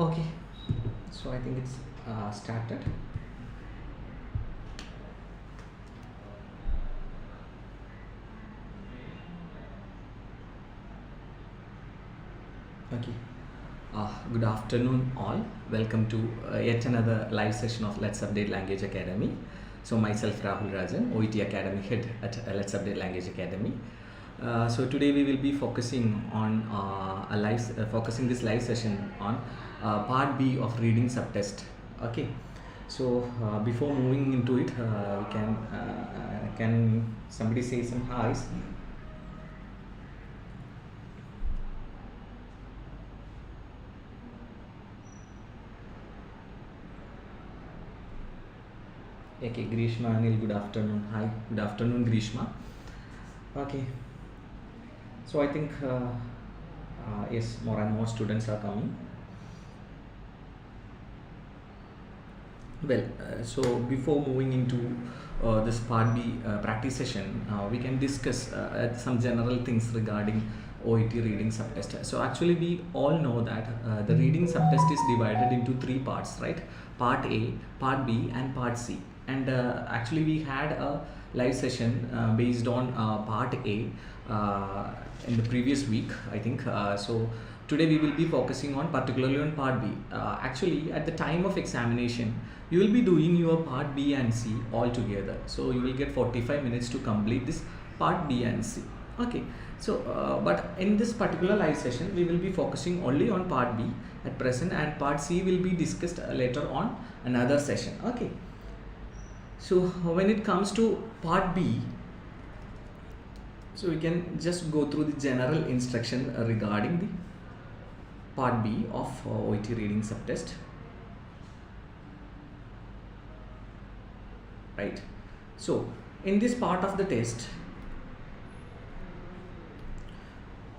Okay, so I think it's started. Okay. Good afternoon, all. Welcome to yet another live session of Let's Update Language Academy. So myself, Rahul Rajan, Oet Academy head at Let's Update Language Academy. So today we will be focusing on focusing this live session on part B of reading subtest. Okay. So before moving into it, we can somebody say some highs? Okay, Grishma Anil, good afternoon. Hi, good afternoon, Grishma. Okay, so I think yes, more and more students are coming. Well, so before moving into this part B practice session, we can discuss some general things regarding OET reading subtest. So actually we all know that the reading subtest is divided into three parts, right? Part A, Part B and Part C. And actually we had a live session based on Part A in the previous week, I think. So today we will be focusing on particularly on Part B. Actually at the time of examination, you will be doing your Part B and C all together. So you will get 45 minutes to complete this Part B and C. Okay, so but in this particular live session we will be focusing only on Part B at present, and Part C will be discussed later on another session. Okay, so when it comes to Part B, so we can just go through the general instruction regarding the Part B of OET reading subtest. Right, so in this part of the test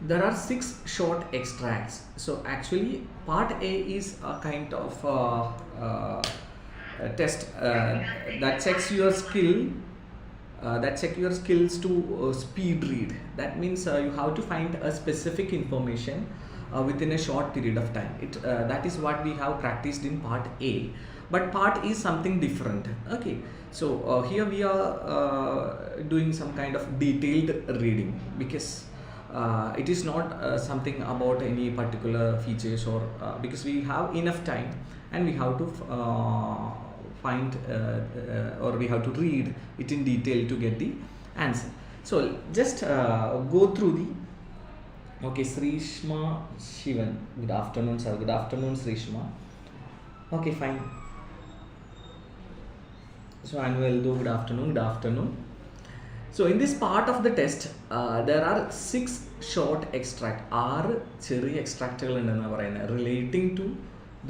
there are 6 short extracts. So actually Part A is a kind of a test that checks your skill your skills to speed read. That means you have to find a specific information within a short period of time. That is what we have practiced in Part A, but Part is something different. Okay, so here we are doing some kind of detailed reading, because it is not something about any particular features, or because we have enough time and we have to find or we have to read it in detail to get the answer. So just go through the okay. Srishma Shivan, good afternoon sir. Good afternoon, Srishma. Okay, fine. So Annuel, good afternoon. Good afternoon. So in this part of the test, there are 6 short extract, 6 ചെറിയ എക്സ്ട്രാക്റ്റുകൾ ഉണ്ടെന്ന് പറയുന്നത്, relating to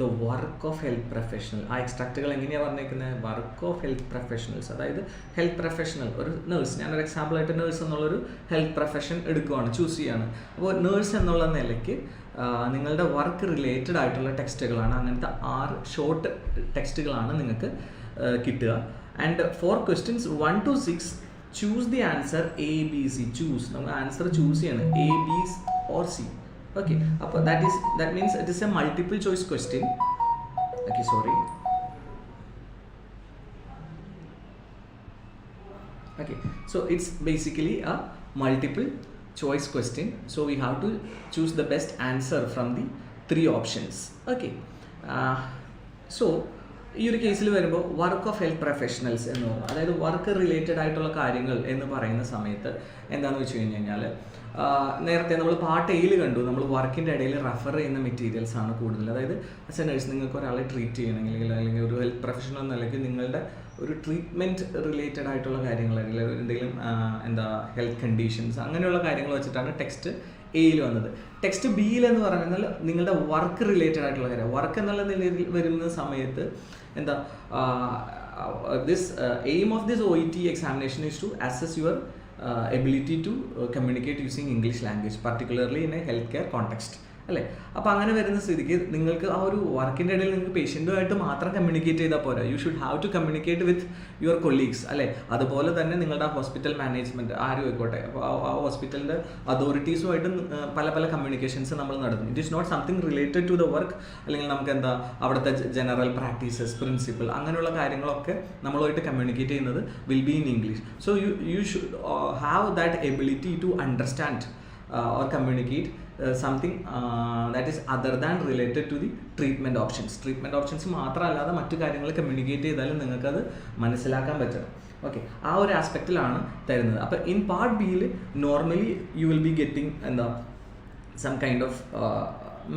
the work of health professional. ആ എക്സ്ട്രാക്റ്റുകൾ എങ്ങനെയാണ് പറഞ്ഞേക്കുന്നത്? Work of health professionals, അതായത് health professional, ഒരു നേഴ്സ്, ഞാനൊരു എക്സാമ്പിളായിട്ട് നേഴ്സ് എന്നുള്ളൊരു ഹെൽത്ത് പ്രൊഫഷൻ എടുക്കുകയാണ്, ചൂസ് ചെയ്യുകയാണ്. അപ്പോൾ നേഴ്സ് എന്നുള്ള നിലയ്ക്ക് നിങ്ങളുടെ വർക്ക് റിലേറ്റഡ് ആയിട്ടുള്ള ടെക്സ്റ്റുകളാണ്, അങ്ങനത്തെ 6 ഷോർട്ട് ടെക്സ്റ്റുകളാണ് നിങ്ങൾക്ക് കിട്ടുക. And 4 questions 1 to 6, choose the answer A, B, C. Choose, നമുക്ക് ആൻസർ ചൂസ് ചെയ്യണം, A, B or C. Okay, അപ്പോൾ that means it is a multiple choice question. Okay, sorry. Okay, so it's basically a multiple choice question, so we have to choose the best answer from the 3 options. Okay, so ഈ ഒരു കേസിൽ വരുമ്പോൾ work of health professionals എന്ന് പറയുന്നത്, അതായത് work related ആയിട്ടുള്ള കാര്യങ്ങൾ എന്ന് പറയുന്ന സമയത്ത് എന്താണെന്ന് വെച്ച് കഴിഞ്ഞ് കഴിഞ്ഞാൽ, നേരത്തെ നമ്മൾ പാർട്ട് എയിൽ കണ്ടു, നമ്മൾ വർക്കിൻ്റെ ഇടയിൽ റെഫർ ചെയ്യുന്ന മെറ്റീരിയൽസ് ആണ് കൂടുതൽ. അതായത് ആസ് എ നഴ്സ് നിങ്ങൾക്ക് ഒരാളെ ട്രീറ്റ് ചെയ്യണമെങ്കിൽ, അല്ലെങ്കിൽ ഒരു ഹെൽത്ത് പ്രൊഫഷണൽ എന്ന നിലയ്ക്ക് നിങ്ങളുടെ ഒരു ട്രീറ്റ്മെൻറ്റ് റിലേറ്റഡ് ആയിട്ടുള്ള കാര്യങ്ങൾ, അല്ലെങ്കിൽ എന്തെങ്കിലും ഹെൽത്ത് കണ്ടീഷൻസ്, അങ്ങനെയുള്ള കാര്യങ്ങൾ വെച്ചിട്ടാണ് ടെക്സ്റ്റ് എയിൽ വന്നത്. ടെക്സ്റ്റ് ബിയിൽ എന്ന് പറയുന്നത് നിങ്ങളുടെ വർക്ക് റിലേറ്റഡ് ആയിട്ടുള്ള കാര്യം. വർക്ക് എന്നുള്ള നിലയിൽ വരുന്ന സമയത്ത് this aim of this OET examination is to assess your ability to communicate using English language, particularly in a healthcare context. അല്ലേ? അപ്പോൾ അങ്ങനെ വരുന്ന സ്ഥിതിക്ക് നിങ്ങൾക്ക് ആ ഒരു വർക്കിൻ്റെ ഇടയിൽ നിങ്ങൾക്ക് പേഷ്യൻറ്റുമായിട്ട് മാത്രം കമ്മ്യൂണിക്കേറ്റ് ചെയ്താൽ പോരാ. You should have to communicate with your colleagues, അല്ലേ? അതുപോലെ തന്നെ നിങ്ങളുടെ ഹോസ്പിറ്റൽ മാനേജ്മെൻറ്റ് ആരും ആയിക്കോട്ടെ, അപ്പോൾ ആ ഹോസ്പിറ്റലിൻ്റെ അതോറിറ്റീസുമായിട്ടും പല പല കമ്മ്യൂണിക്കേഷൻസ് നമ്മൾ നടത്തും. It is not something related to the work, അല്ലെങ്കിൽ നമുക്ക് എന്താ അവിടുത്തെ ജനറൽ പ്രാക്ടീസസ്, പ്രിൻസിപ്പിൾ, അങ്ങനെയുള്ള കാര്യങ്ങളൊക്കെ നമ്മളുമായിട്ട് കമ്മ്യൂണിക്കേറ്റ് ചെയ്യുന്നത് will be in English. So you should have that ability to understand or communicate something that is other than related to the treatment options. Treatment options മാത്രമല്ലാതെ മറ്റു കാര്യങ്ങൾ കമ്മ്യൂണിക്കേറ്റ് ചെയ്താലും നിങ്ങൾക്കത് മനസ്സിലാക്കാൻ പറ്റണം. ഓക്കെ, ആ ഒരു ആസ്പെക്റ്റിലാണ് തരുന്നത്. അപ്പോൾ ഇൻ പാർട്ട് ബിയിൽ normally you will be getting എന്താ സം കൈൻഡ് ഓഫ്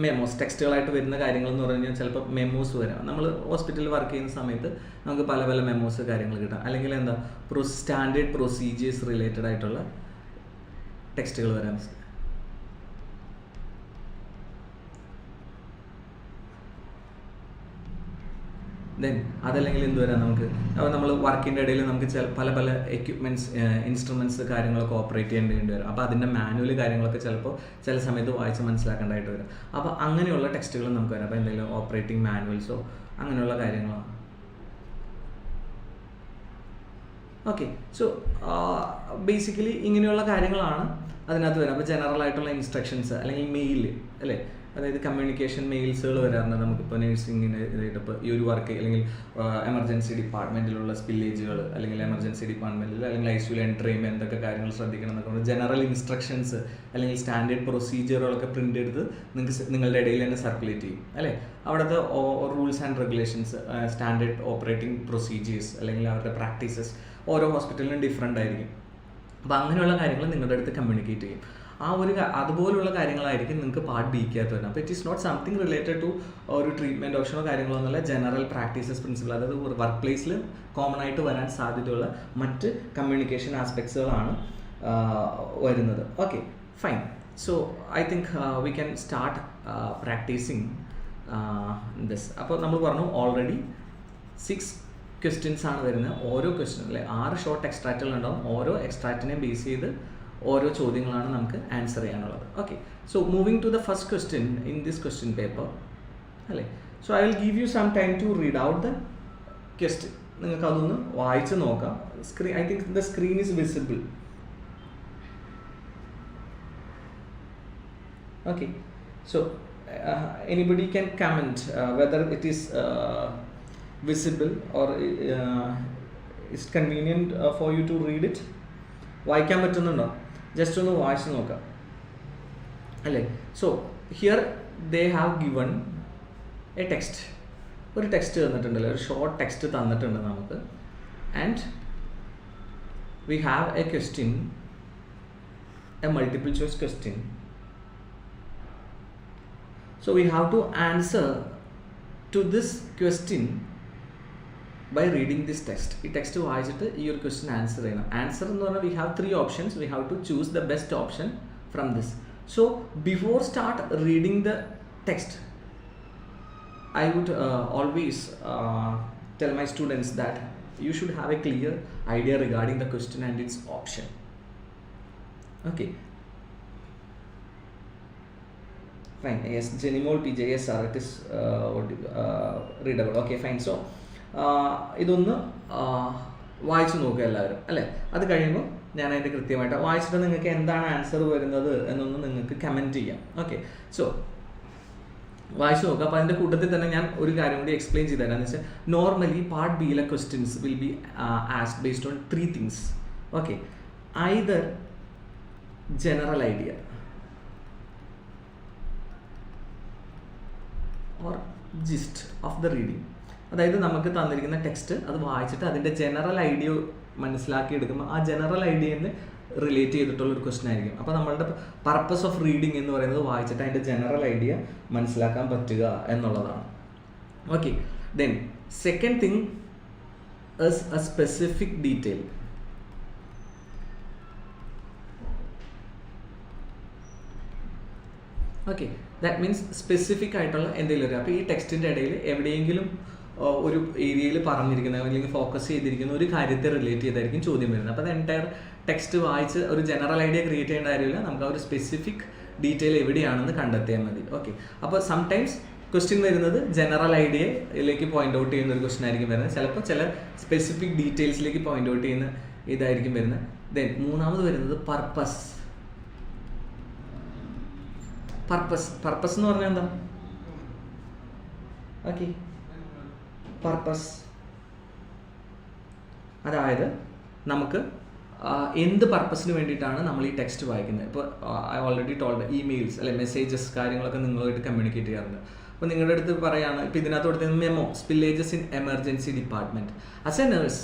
മെമ്മോസ്, ടെക്സ്റ്റുകളായിട്ട് വരുന്ന കാര്യങ്ങൾ എന്ന് പറഞ്ഞു കഴിഞ്ഞാൽ ചിലപ്പോൾ മെമ്മോസ് വരാം. നമ്മൾ ഹോസ്പിറ്റലിൽ വർക്ക് ചെയ്യുന്ന സമയത്ത് നമുക്ക് പല പല മെമ്മോസ് കാര്യങ്ങൾ കിട്ടാം, അല്ലെങ്കിൽ എന്താ സ്റ്റാൻഡേർഡ് പ്രൊസീജിയേഴ്സ് റിലേറ്റഡ് ആയിട്ടുള്ള ടെക്സ്റ്റുകൾ വരാൻ. ദെൻ അതല്ലെങ്കിൽ എന്ത് വരാം നമുക്ക്, അപ്പോൾ നമ്മൾ വർക്കിൻ്റെ ഇടയിൽ നമുക്ക് പല പല എക്യുപ്മെൻറ്റ്സ്, ഇൻസ്ട്രുമെൻറ്റ്സ് കാര്യങ്ങളൊക്കെ ഓപ്പറേറ്റ് ചെയ്യേണ്ടി വരും. അപ്പോൾ അതിൻ്റെ മാനുവൽ കാര്യങ്ങളൊക്കെ ചിലപ്പോൾ ചില സമയത്ത് വായിച്ച് മനസ്സിലാക്കേണ്ടതായിട്ട് വരും. അപ്പോൾ അങ്ങനെയുള്ള ടെക്സ്റ്റുകൾ നമുക്ക് വരാം. അപ്പോൾ എന്തെങ്കിലും ഓപ്പറേറ്റിംഗ് മാനുവൽസോ അങ്ങനെയുള്ള കാര്യങ്ങളാണ്. ഓക്കെ, സോ ബേസിക്കലി ഇങ്ങനെയുള്ള കാര്യങ്ങളാണ് അതിനകത്ത് വരാം. അപ്പോൾ ജനറൽ ആയിട്ടുള്ള ഇൻസ്ട്രക്ഷൻസ്, അല്ലെങ്കിൽ മെയിൽ, അല്ലേ? അതായത് കമ്മ്യൂണിക്കേഷൻ മെയിൽസുകൾ വരാറുണ്ട് നമുക്കിപ്പോൾ നേഴ്സിങ്ങിന് ഇതായിട്ട്. ഇപ്പോൾ ഈ ഒരു വർക്ക് അല്ലെങ്കിൽ എമർജൻസി ഡിപ്പാർട്ട്മെൻറ്റിലുള്ള സ്പില്ലേജുകൾ, അല്ലെങ്കിൽ എമർജൻസി ഡിപ്പാർട്ട്മെൻറ്റിൽ അല്ലെങ്കിൽ ഐസിയുയിൽ എൻ്റർ ചെയ്യുമ്പോൾ എന്തൊക്കെ കാര്യങ്ങൾ ശ്രദ്ധിക്കണം എന്നൊക്കെ ജനറൽ ഇൻസ്ട്രക്ഷൻസ് അല്ലെങ്കിൽ സ്റ്റാൻഡേർഡ് പ്രൊസീജിയറുകളൊക്കെ പ്രിൻ്റ് എടുത്ത് നിങ്ങളുടെ ഇടയിൽ തന്നെ സർക്കുലേറ്റ് ചെയ്യും, അല്ലേ? അവിടുത്തെ rules and regulations, standard operating procedures, അല്ലെങ്കിൽ അവരുടെ പ്രാക്ടീസസ് ഓരോ ഹോസ്പിറ്റലിനും ഡിഫറെൻ്റ് ആയിരിക്കും. അപ്പോൾ അങ്ങനെയുള്ള കാര്യങ്ങൾ നിങ്ങളുടെ അടുത്ത് കമ്മ്യൂണിക്കേറ്റ് ചെയ്യും. ആ ഒരു അതുപോലുള്ള കാര്യങ്ങളായിരിക്കും നിങ്ങൾക്ക് പാർട്ട് ബിക്കകത്ത് വരുന്നത്. അപ്പോൾ it is not something related to ഒരു ട്രീറ്റ്മെൻറ്റ് ഓപ്ഷനോ കാര്യങ്ങളോ എന്നല്ല, ജനറൽ പ്രാക്ടീസസ് പ്രിൻസിപ്പിൾ, അതായത് വർക്ക് പ്ലേസിൽ കോമൺ ആയിട്ട് വരാൻ സാധ്യതയുള്ള മറ്റ് കമ്മ്യൂണിക്കേഷൻ ആസ്പെക്ട്സുകളാണ് വരുന്നത്. Okay, fine. So I think we can start practising this. അപ്പോൾ നമ്മൾ പറഞ്ഞു ഓൾറെഡി 6 ക്വസ്റ്റ്യൻസ് ആണ് വരുന്നത്. ഓരോ ക്വസ്റ്റ്യൻ, അല്ലെ, 6 ഷോർട്ട് എക്സ്ട്രാക്റ്റുകളുണ്ടാവും. ഓരോ എക്സ്ട്രാക്റ്റിനെ ബേസ് ചെയ്ത് ഓരോ ചോദ്യങ്ങളാണ് നമുക്ക് ആൻസർ ചെയ്യാനുള്ളത്. Okay, so moving to the first question in this question paper, അല്ലേ? So I will give you some time to read out the question. നിങ്ങൾക്ക് അതൊന്ന് വായിച്ച് നോക്കാം. I think the screen is visible. Okay, so anybody can comment whether it is visible or is convenient for you to read it. വായിക്കാൻ പറ്റുന്നുണ്ടോ? Just ഒന്ന് വായിച്ച് നോക്കാം, അല്ലേ? So here they have given a text. ഒരു text തന്നിട്ടുണ്ടല്ലോ, ഒരു short text തന്നിട്ടുണ്ട് നമുക്ക്. And we have a question, a multiple choice question. So we have to answer to this question by reading this text. ഈ text വായിച്ചിട്ട് ഈ ഒരു question answer ചെയ്യണം. ആൻസർ എന്ന് പറഞ്ഞാൽ we have 3 options. We have to choose the best option from this. So before start reading the text, I would always tell my students that you should have a clear idea regarding the question and its option. Okay. Fine. Yes, Jenimol PJ. Yes, sir. It is readable. Okay, fine. So ഇതൊന്ന് വായിച്ചു നോക്കുക എല്ലാവരും, അല്ലേ? അത് കഴിയുമ്പോൾ ഞാൻ അതിൻ്റെ കൃത്യമായിട്ട് വായിച്ചിട്ട് നിങ്ങൾക്ക് എന്താണ് ആൻസർ വരുന്നത് എന്നൊന്ന് നിങ്ങൾക്ക് കമൻറ്റ് ചെയ്യാം. ഓക്കെ, സോ വായിച്ചു നോക്കുക. അപ്പോൾ അതിൻ്റെ കൂട്ടത്തിൽ തന്നെ ഞാൻ ഒരു കാര്യം കൂടി എക്സ്പ്ലെയിൻ ചെയ്ത് തരാം. എന്ന് വെച്ചാൽ നോർമലി പാർട്ട് ബിയിലെ questions will be asked based on 3 things. Okay, either general idea or gist of the reading. അതായത് നമുക്ക് തന്നിരിക്കുന്ന ടെക്സ്റ്റ് അത് വായിച്ചിട്ട് അതിൻ്റെ ജനറൽ ഐഡിയ മനസ്സിലാക്കിയെടുക്കുമ്പോൾ ആ ജനറൽ ഐഡിയന് റിലേറ്റ് ചെയ്തിട്ടുള്ളൊരു ക്വസ്റ്റ്യൻ ആയിരിക്കും. അപ്പോൾ നമ്മളുടെ പർപ്പസ് ഓഫ് റീഡിങ് എന്ന് പറയുന്നത് വായിച്ചിട്ട് അതിൻ്റെ ജനറൽ ഐഡിയ മനസ്സിലാക്കാൻ പറ്റുക എന്നുള്ളതാണ്. Okay, then second thing is A specific detail. Okay, that means specific ആയിട്ടുള്ള എന്തെങ്കിലും ഒരു, അപ്പോൾ ഈ ടെക്സ്റ്റിൻ്റെ ഇടയിൽ എവിടെയെങ്കിലും ഒരു ഏരിയയിൽ പറഞ്ഞിരിക്കുന്ന അല്ലെങ്കിൽ ഫോക്കസ് ചെയ്തിരിക്കുന്ന ഒരു കാര്യത്തെ റിലേറ്റ് ചെയ്തായിരിക്കും ചോദ്യം വരുന്നത്. അപ്പോൾ അത് എൻറ്റയർ ടെക്സ്റ്റ് വായിച്ച് ഒരു ജനറൽ ഐഡിയ ക്രിയേറ്റ് ചെയ്യേണ്ട കാര്യമില്ല. നമുക്ക് ആ ഒരു സ്പെസിഫിക് ഡീറ്റെയിൽ എവിടെയാണെന്ന് കണ്ടെത്തിയാൽ മതി. ഓക്കെ, അപ്പോൾ സംടൈംസ് ക്വസ്റ്റ്യൻ വരുന്നത് ജനറൽ ഐഡിയയിലേക്ക് പോയിന്റ് ഔട്ട് ചെയ്യുന്ന ഒരു ക്വസ്റ്റ്യൻ ആയിരിക്കും വരുന്നത്. ചിലപ്പോൾ ചില സ്പെസിഫിക് ഡീറ്റെയിൽസിലേക്ക് പോയിന്റ് ഔട്ട് ചെയ്യുന്ന ഇതായിരിക്കും വരുന്നത്. ദെൻ മൂന്നാമത് വരുന്നത് പർപ്പസ്. പർപ്പസ് എന്ന് പറഞ്ഞാൽ എന്താ? ഓക്കെ, പർപ്പസ് അതായത് നമുക്ക് എന്ത് പർപ്പസിന് വേണ്ടിയിട്ടാണ് നമ്മൾ ഈ ടെക്സ്റ്റ് വായിക്കുന്നത്. ഇപ്പോൾ ഐ ഓൾറെഡി ടോൾഡ് ഇമെയിൽസ് അല്ലെ മെസ്സേജസ് കാര്യങ്ങളൊക്കെ നിങ്ങളുമായിട്ട് കമ്മ്യൂണിക്കേറ്റ് ചെയ്യാറുണ്ട്. അപ്പോൾ നിങ്ങളുടെ അടുത്ത് പറയുകയാണ്, ഇപ്പോൾ ഇതിനകത്ത് കൊടുത്തത് memo spillages in emergency department. As a nurse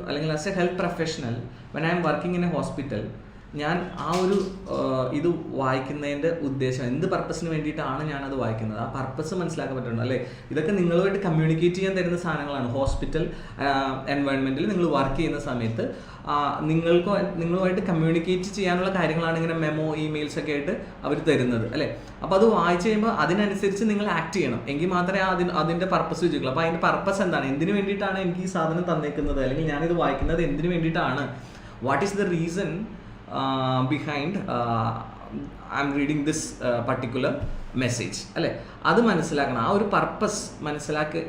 അല്ലെങ്കിൽ as a health professional when I am working in a hospital, ഞാൻ ആ ഒരു ഇത് വായിക്കുന്നതിൻ്റെ ഉദ്ദേശം എന്ത് പർപ്പസിന് വേണ്ടിയിട്ടാണ് ഞാനത് വായിക്കുന്നത്, ആ പർപ്പസ് മനസ്സിലാക്കാൻ പറ്റുന്നുണ്ട് അല്ലേ? ഇതൊക്കെ നിങ്ങളുമായിട്ട് കമ്മ്യൂണിക്കേറ്റ് ചെയ്യാൻ തരുന്ന സാധനങ്ങളാണ്. ഹോസ്പിറ്റൽ എൻവയോൺമെൻറ്റിൽ നിങ്ങൾ വർക്ക് ചെയ്യുന്ന സമയത്ത് നിങ്ങളുമായിട്ട് കമ്മ്യൂണിക്കേറ്റ് ചെയ്യാനുള്ള കാര്യങ്ങളാണ് ഇങ്ങനെ മെമോ ഇമെയിൽസ് ഒക്കെ ആയിട്ട് അവർ തരുന്നത് അല്ലേ? അപ്പോൾ അത് വായിച്ച് കഴിയുമ്പോൾ അതിനനുസരിച്ച് നിങ്ങൾ ആക്ട് ചെയ്യണം, എങ്കിൽ മാത്രമേ അതിൻ്റെ പർപ്പസ് വെച്ചിട്ടുള്ളൂ. അപ്പോൾ അതിൻ്റെ പർപ്പസ് എന്താണ്, എന്തിനു വേണ്ടിയിട്ടാണ് എനിക്ക് ഈ സാധനം തന്നേക്കുന്നത്, അല്ലെങ്കിൽ ഞാനിത് വായിക്കുന്നത് എന്തിനു വേണ്ടിയിട്ടാണ്, what is the reason behind I'm reading this particular message അല്ലേ? അത് മനസ്സിലാക്കണം. ആ ഒരു പർപ്പസ് മനസ്സിലാക്കി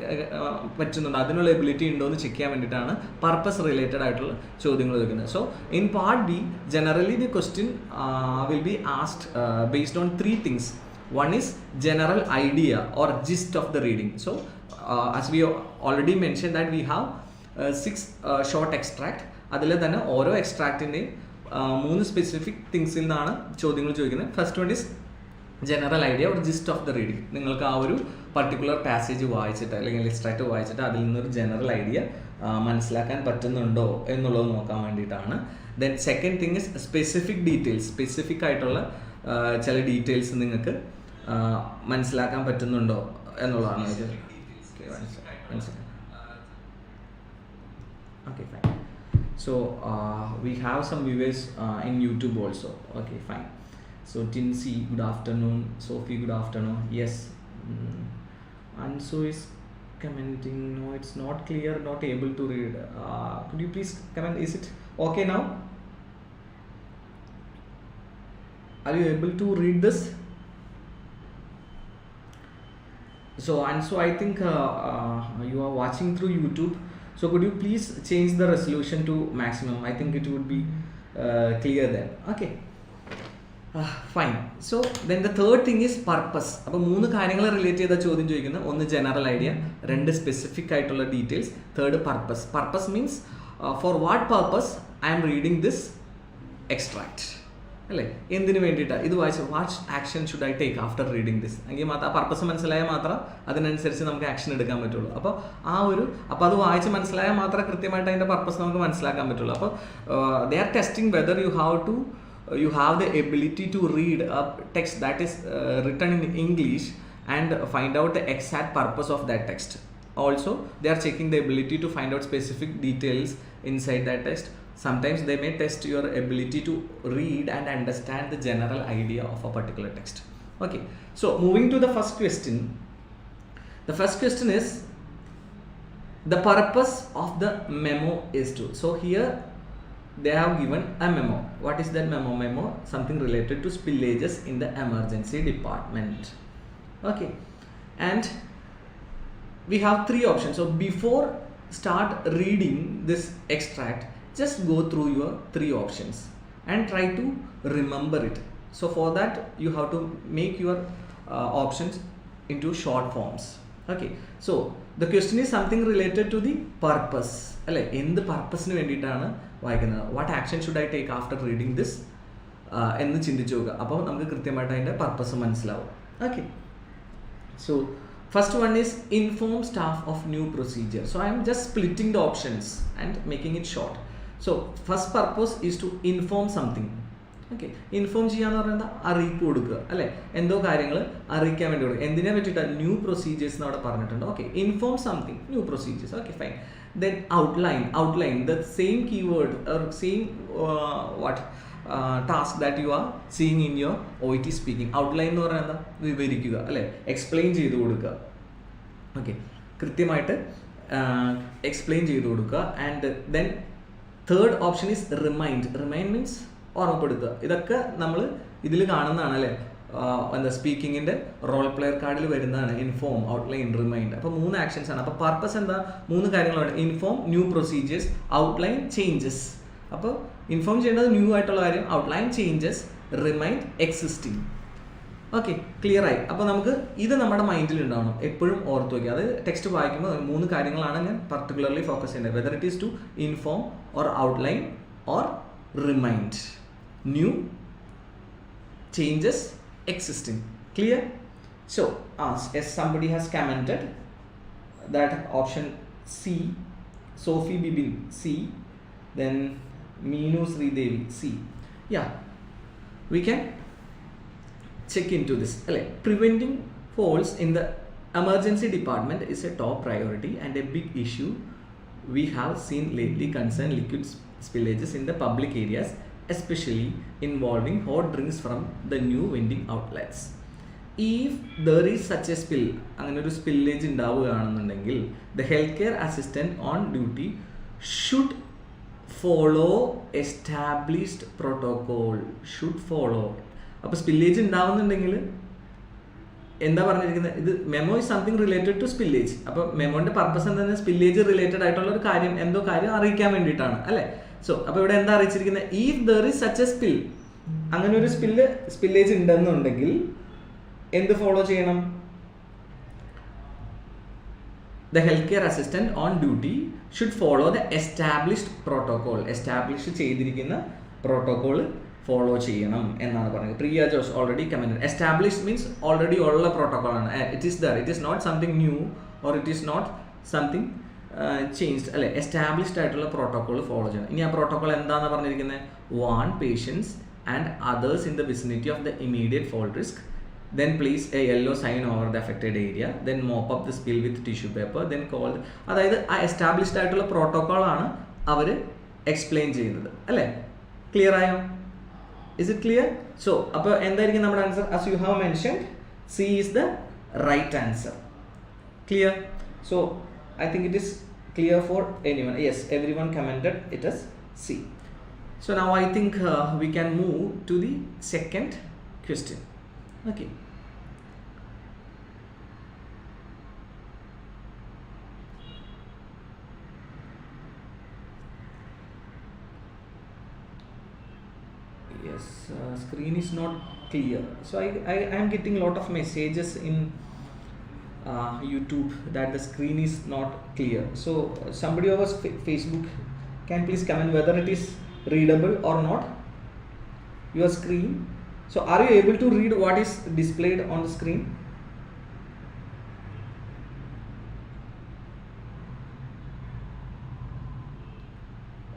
പറ്റുന്നുണ്ടോ, അതിനുള്ള എബിലിറ്റി ഉണ്ടോ എന്ന് ചെക്ക് ചെയ്യാൻ വേണ്ടിയിട്ടാണ് പർപ്പസ് റിലേറ്റഡ് ആയിട്ടുള്ള ചോദ്യങ്ങൾ ചോദിക്കുന്നത്. So in part B generally the question will be asked based on 3 things. One is general idea or gist of the reading. So as we already mentioned that we have 6 short extract. അതിൽ തന്നെ ഓരോ എക്സ്ട്രാക്റ്റിൻ്റെയും 3 specific തിങ്സിൽ നിന്നാണ് ചോദ്യങ്ങൾ ചോദിക്കുന്നത്. First one is general idea or gist of the reading. നിങ്ങൾക്ക് ആ ഒരു particular passage വായിച്ചിട്ട് അല്ലെങ്കിൽ എക്സ്ട്രാക്റ്റ് വായിച്ചിട്ട് അതിൽ നിന്നൊരു ജനറൽ ഐഡിയ മനസ്സിലാക്കാൻ പറ്റുന്നുണ്ടോ എന്നുള്ളത് നോക്കാൻ വേണ്ടിയിട്ടാണ്. Then second thing is specific details. Specific ആയിട്ടുള്ള ചില ഡീറ്റെയിൽസ് നിങ്ങൾക്ക് മനസ്സിലാക്കാൻ പറ്റുന്നുണ്ടോ എന്നുള്ളതാണ് ഇത്. Okay fine. So we have some viewers in YouTube also. Okay, fine. So Tinsy, good afternoon. Sophie, good afternoon. Yes. Ansu is commenting. No, it's not clear. Not able to read. Could you please comment? Is it okay now? Are you able to read this? So Ansu, I think you are watching through YouTube. So could you please change the resolution to maximum? I think it would be clear then. Okay, fine. So then the third thing is purpose. അപ്പോൾ 3 കാര്യങ്ങൾ relate ചെയ്ത ചോദ്യം ചോദിക്കുന്നത്. ഒന്ന് general idea, 2 specific ആയിട്ടുള്ള details, 3 purpose. Purpose means for what purpose I am reading this extract അല്ലേ? എന്തിനു വേണ്ടിയിട്ടാണ് ഇത് വായിച്ച്, what action should I take after reading this, എങ്കിൽ മാത്രം ആ പർപ്പസ് മനസ്സിലായാൽ മാത്രം അതിനനുസരിച്ച് നമുക്ക് ആക്ഷൻ എടുക്കാൻ പറ്റുള്ളൂ. അപ്പോൾ അത് വായിച്ച് മനസ്സിലായാൽ മാത്രമേ കൃത്യമായിട്ട് അതിൻ്റെ പർപ്പസ് നമുക്ക് മനസ്സിലാക്കാൻ പറ്റുള്ളൂ. അപ്പോൾ they are testing whether you have the ability to read a text that is written in English and find out the exact purpose of that text. Also they are checking the ability to find out specific details inside that text. Sometimes they may test your ability to read and understand the general idea of a particular text. Okay, so moving to the first question. The first question is the purpose of the memo is to. So here they have given a memo. What is that memo? Memo, something related to spillages in the emergency department. Okay, and we have 3 options. So before start reading this extract, just go through your 3 options and try to remember it. So for that you have to make your options into short forms. Okay, so the question is something related to the purpose അല്ലേ? എന്ത് പർപ്പസിന് വേണ്ടിയിട്ടാണ് വായിക്കുന്നത്, what action should I take after reading this എന്ന് ചിന്തിച്ചു നോക്കുക. അപ്പോൾ നമുക്ക് കൃത്യമായിട്ട് അതിൻ്റെ പർപ്പസ് മനസ്സിലാവും. Okay, so first one is inform staff of new procedure. So I am just splitting the options and making it short. So first purpose is to inform something. Okay, inform ചെയ്യാന്ന് പറയുന്നത് അറിയിപ്പ് കൊടുക്കുക അല്ലേ? എന്തോ കാര്യങ്ങൾ അറിയിക്കാൻ വേണ്ടി കൊടുക്കുക. എന്തിനെ പറ്റിയിട്ടാണ്? ന്യൂ പ്രൊസീജിയേഴ്സ് എന്ന് അവിടെ പറഞ്ഞിട്ടുണ്ട്. Okay, inform something, new procedures. Okay fine. Then outline the same keyword or same task that you are seeing in your OET speaking. Outline എന്ന് പറഞ്ഞാൽ എന്താ? വിവരിക്കുക അല്ലേ? എക്സ്പ്ലെയിൻ ചെയ്ത് കൊടുക്കുക. ഓക്കെ, കൃത്യമായിട്ട് എക്സ്പ്ലെയിൻ ചെയ്ത് കൊടുക്കുക. And then third option is remind. Remind means ഓർമ്മപ്പെടുത്തുക. ഇതൊക്കെ നമ്മൾ ഇതിൽ കാണുന്നതാണ് അല്ലേ? എന്താ സ്പീക്കിങ്ങിൻ്റെ റോൾ പ്ലെയർ കാർഡിൽ വരുന്നതാണ് ഇൻഫോം, ഔട്ട്ലൈൻ, റിമൈൻഡ്. അപ്പോൾ 3 ആക്ഷൻസ് ആണ്. അപ്പോൾ പർപ്പസ് എന്താ? 3 കാര്യങ്ങളാണ്: inform, new procedures, outline, changes. അപ്പോൾ ഇൻഫോം ചെയ്യേണ്ടത് ന്യൂ ആയിട്ടുള്ള കാര്യം, outline, changes, remind, existing. Okay, clear ആയി. അപ്പോൾ നമുക്ക് ഇത് നമ്മുടെ മൈൻഡിൽ ഉണ്ടാവണം, എപ്പോഴും ഓർത്ത് വയ്ക്കുക. അത് ടെക്സ്റ്റ് വായിക്കുമ്പോൾ 3 കാര്യങ്ങളാണ് ഞാൻ പർട്ടിക്കുലർലി ഫോക്കസ് ചെയ്യേണ്ടത്. Whether it is to inform or outline or remind, new, changes, existing. Clear? So as somebody has commented that option C, Sophie Bibin C, then Meenu Sridevi C. Yeah, we can check into this. Preventing falls in the emergency department is a top priority and a big issue we have seen lately concern liquid spillages in the public areas, especially involving hot drinks from the new vending outlets. If there is such a spill, അങ്ങനെ ഒരു spillage ഉണ്ടാവുകയാണെന്നുണ്ടെങ്കിൽ the healthcare assistant on duty should follow established protocol. should follow. അപ്പോൾ spillage ഉണ്ടാവുന്നുണ്ടെങ്കിൽ എന്താ പറഞ്ഞിരിക്കുന്നത്? ഇത് memo is something related to spillage. അപ്പോൾ മെമോന്റെ purpose എന്താണ്? സ്പില്ലേജ് റിലേറ്റഡ് ആയിട്ടുള്ള ഒരു കാര്യം, എന്തോ കാര്യം അറിയിക്കാൻ വേണ്ടിയിട്ടാണ്, അല്ലേ? സോ അപ്പോൾ ഇവിടെ എന്താ അറിയിച്ചിരിക്കുന്നത്? If there is such a spill, അങ്ങനെ ഒരു സ്പില്ലേജ് ഉണ്ടെന്നുണ്ടെങ്കിൽ എന്ത് ഫോളോ ചെയ്യണം? The health care assistant on duty should follow the established protocol. Establish ചെയ്തിരിക്കുന്ന പ്രോട്ടോകോൾ ഫോളോ ചെയ്യണം എന്നാണ് പറഞ്ഞത്. Priya Jose already commented. Establish means already ഉള്ള പ്രോട്ടോകോൾ ആണ്. It is there, it is not something new or it is not something changed, അല്ലെ? Established ആയിട്ടുള്ള protocol follow ചെയ്യണം. ഇനി ആ പ്രോട്ടോകോൾ എന്താണെന്ന് പറഞ്ഞിരിക്കുന്നത്? Warn patients and others in the vicinity of the immediate fall risk, then place a yellow sign over the affected area, then mop up the spill with tissue paper, then call. അതായത് ആ established ആയിട്ടുള്ള protocol ആണ് അവർ explain ചെയ്യുന്നത്, അല്ലേ? Clear ആയോ? Is it clear? So അപ്പോൾ എന്തായിരിക്കും നമ്മുടെ answer? as you have mentioned, C is the right answer. Clear? So I think it is clear for anyone. Yes, everyone commented it as C. So now I think we can move to the second question. Okay. Yes, screen is not clear. So I am getting a lot of messages in YouTube that the screen is not clear. So somebody over Facebook can please comment whether it is readable or not, your screen. So are you able to read what is displayed on the screen?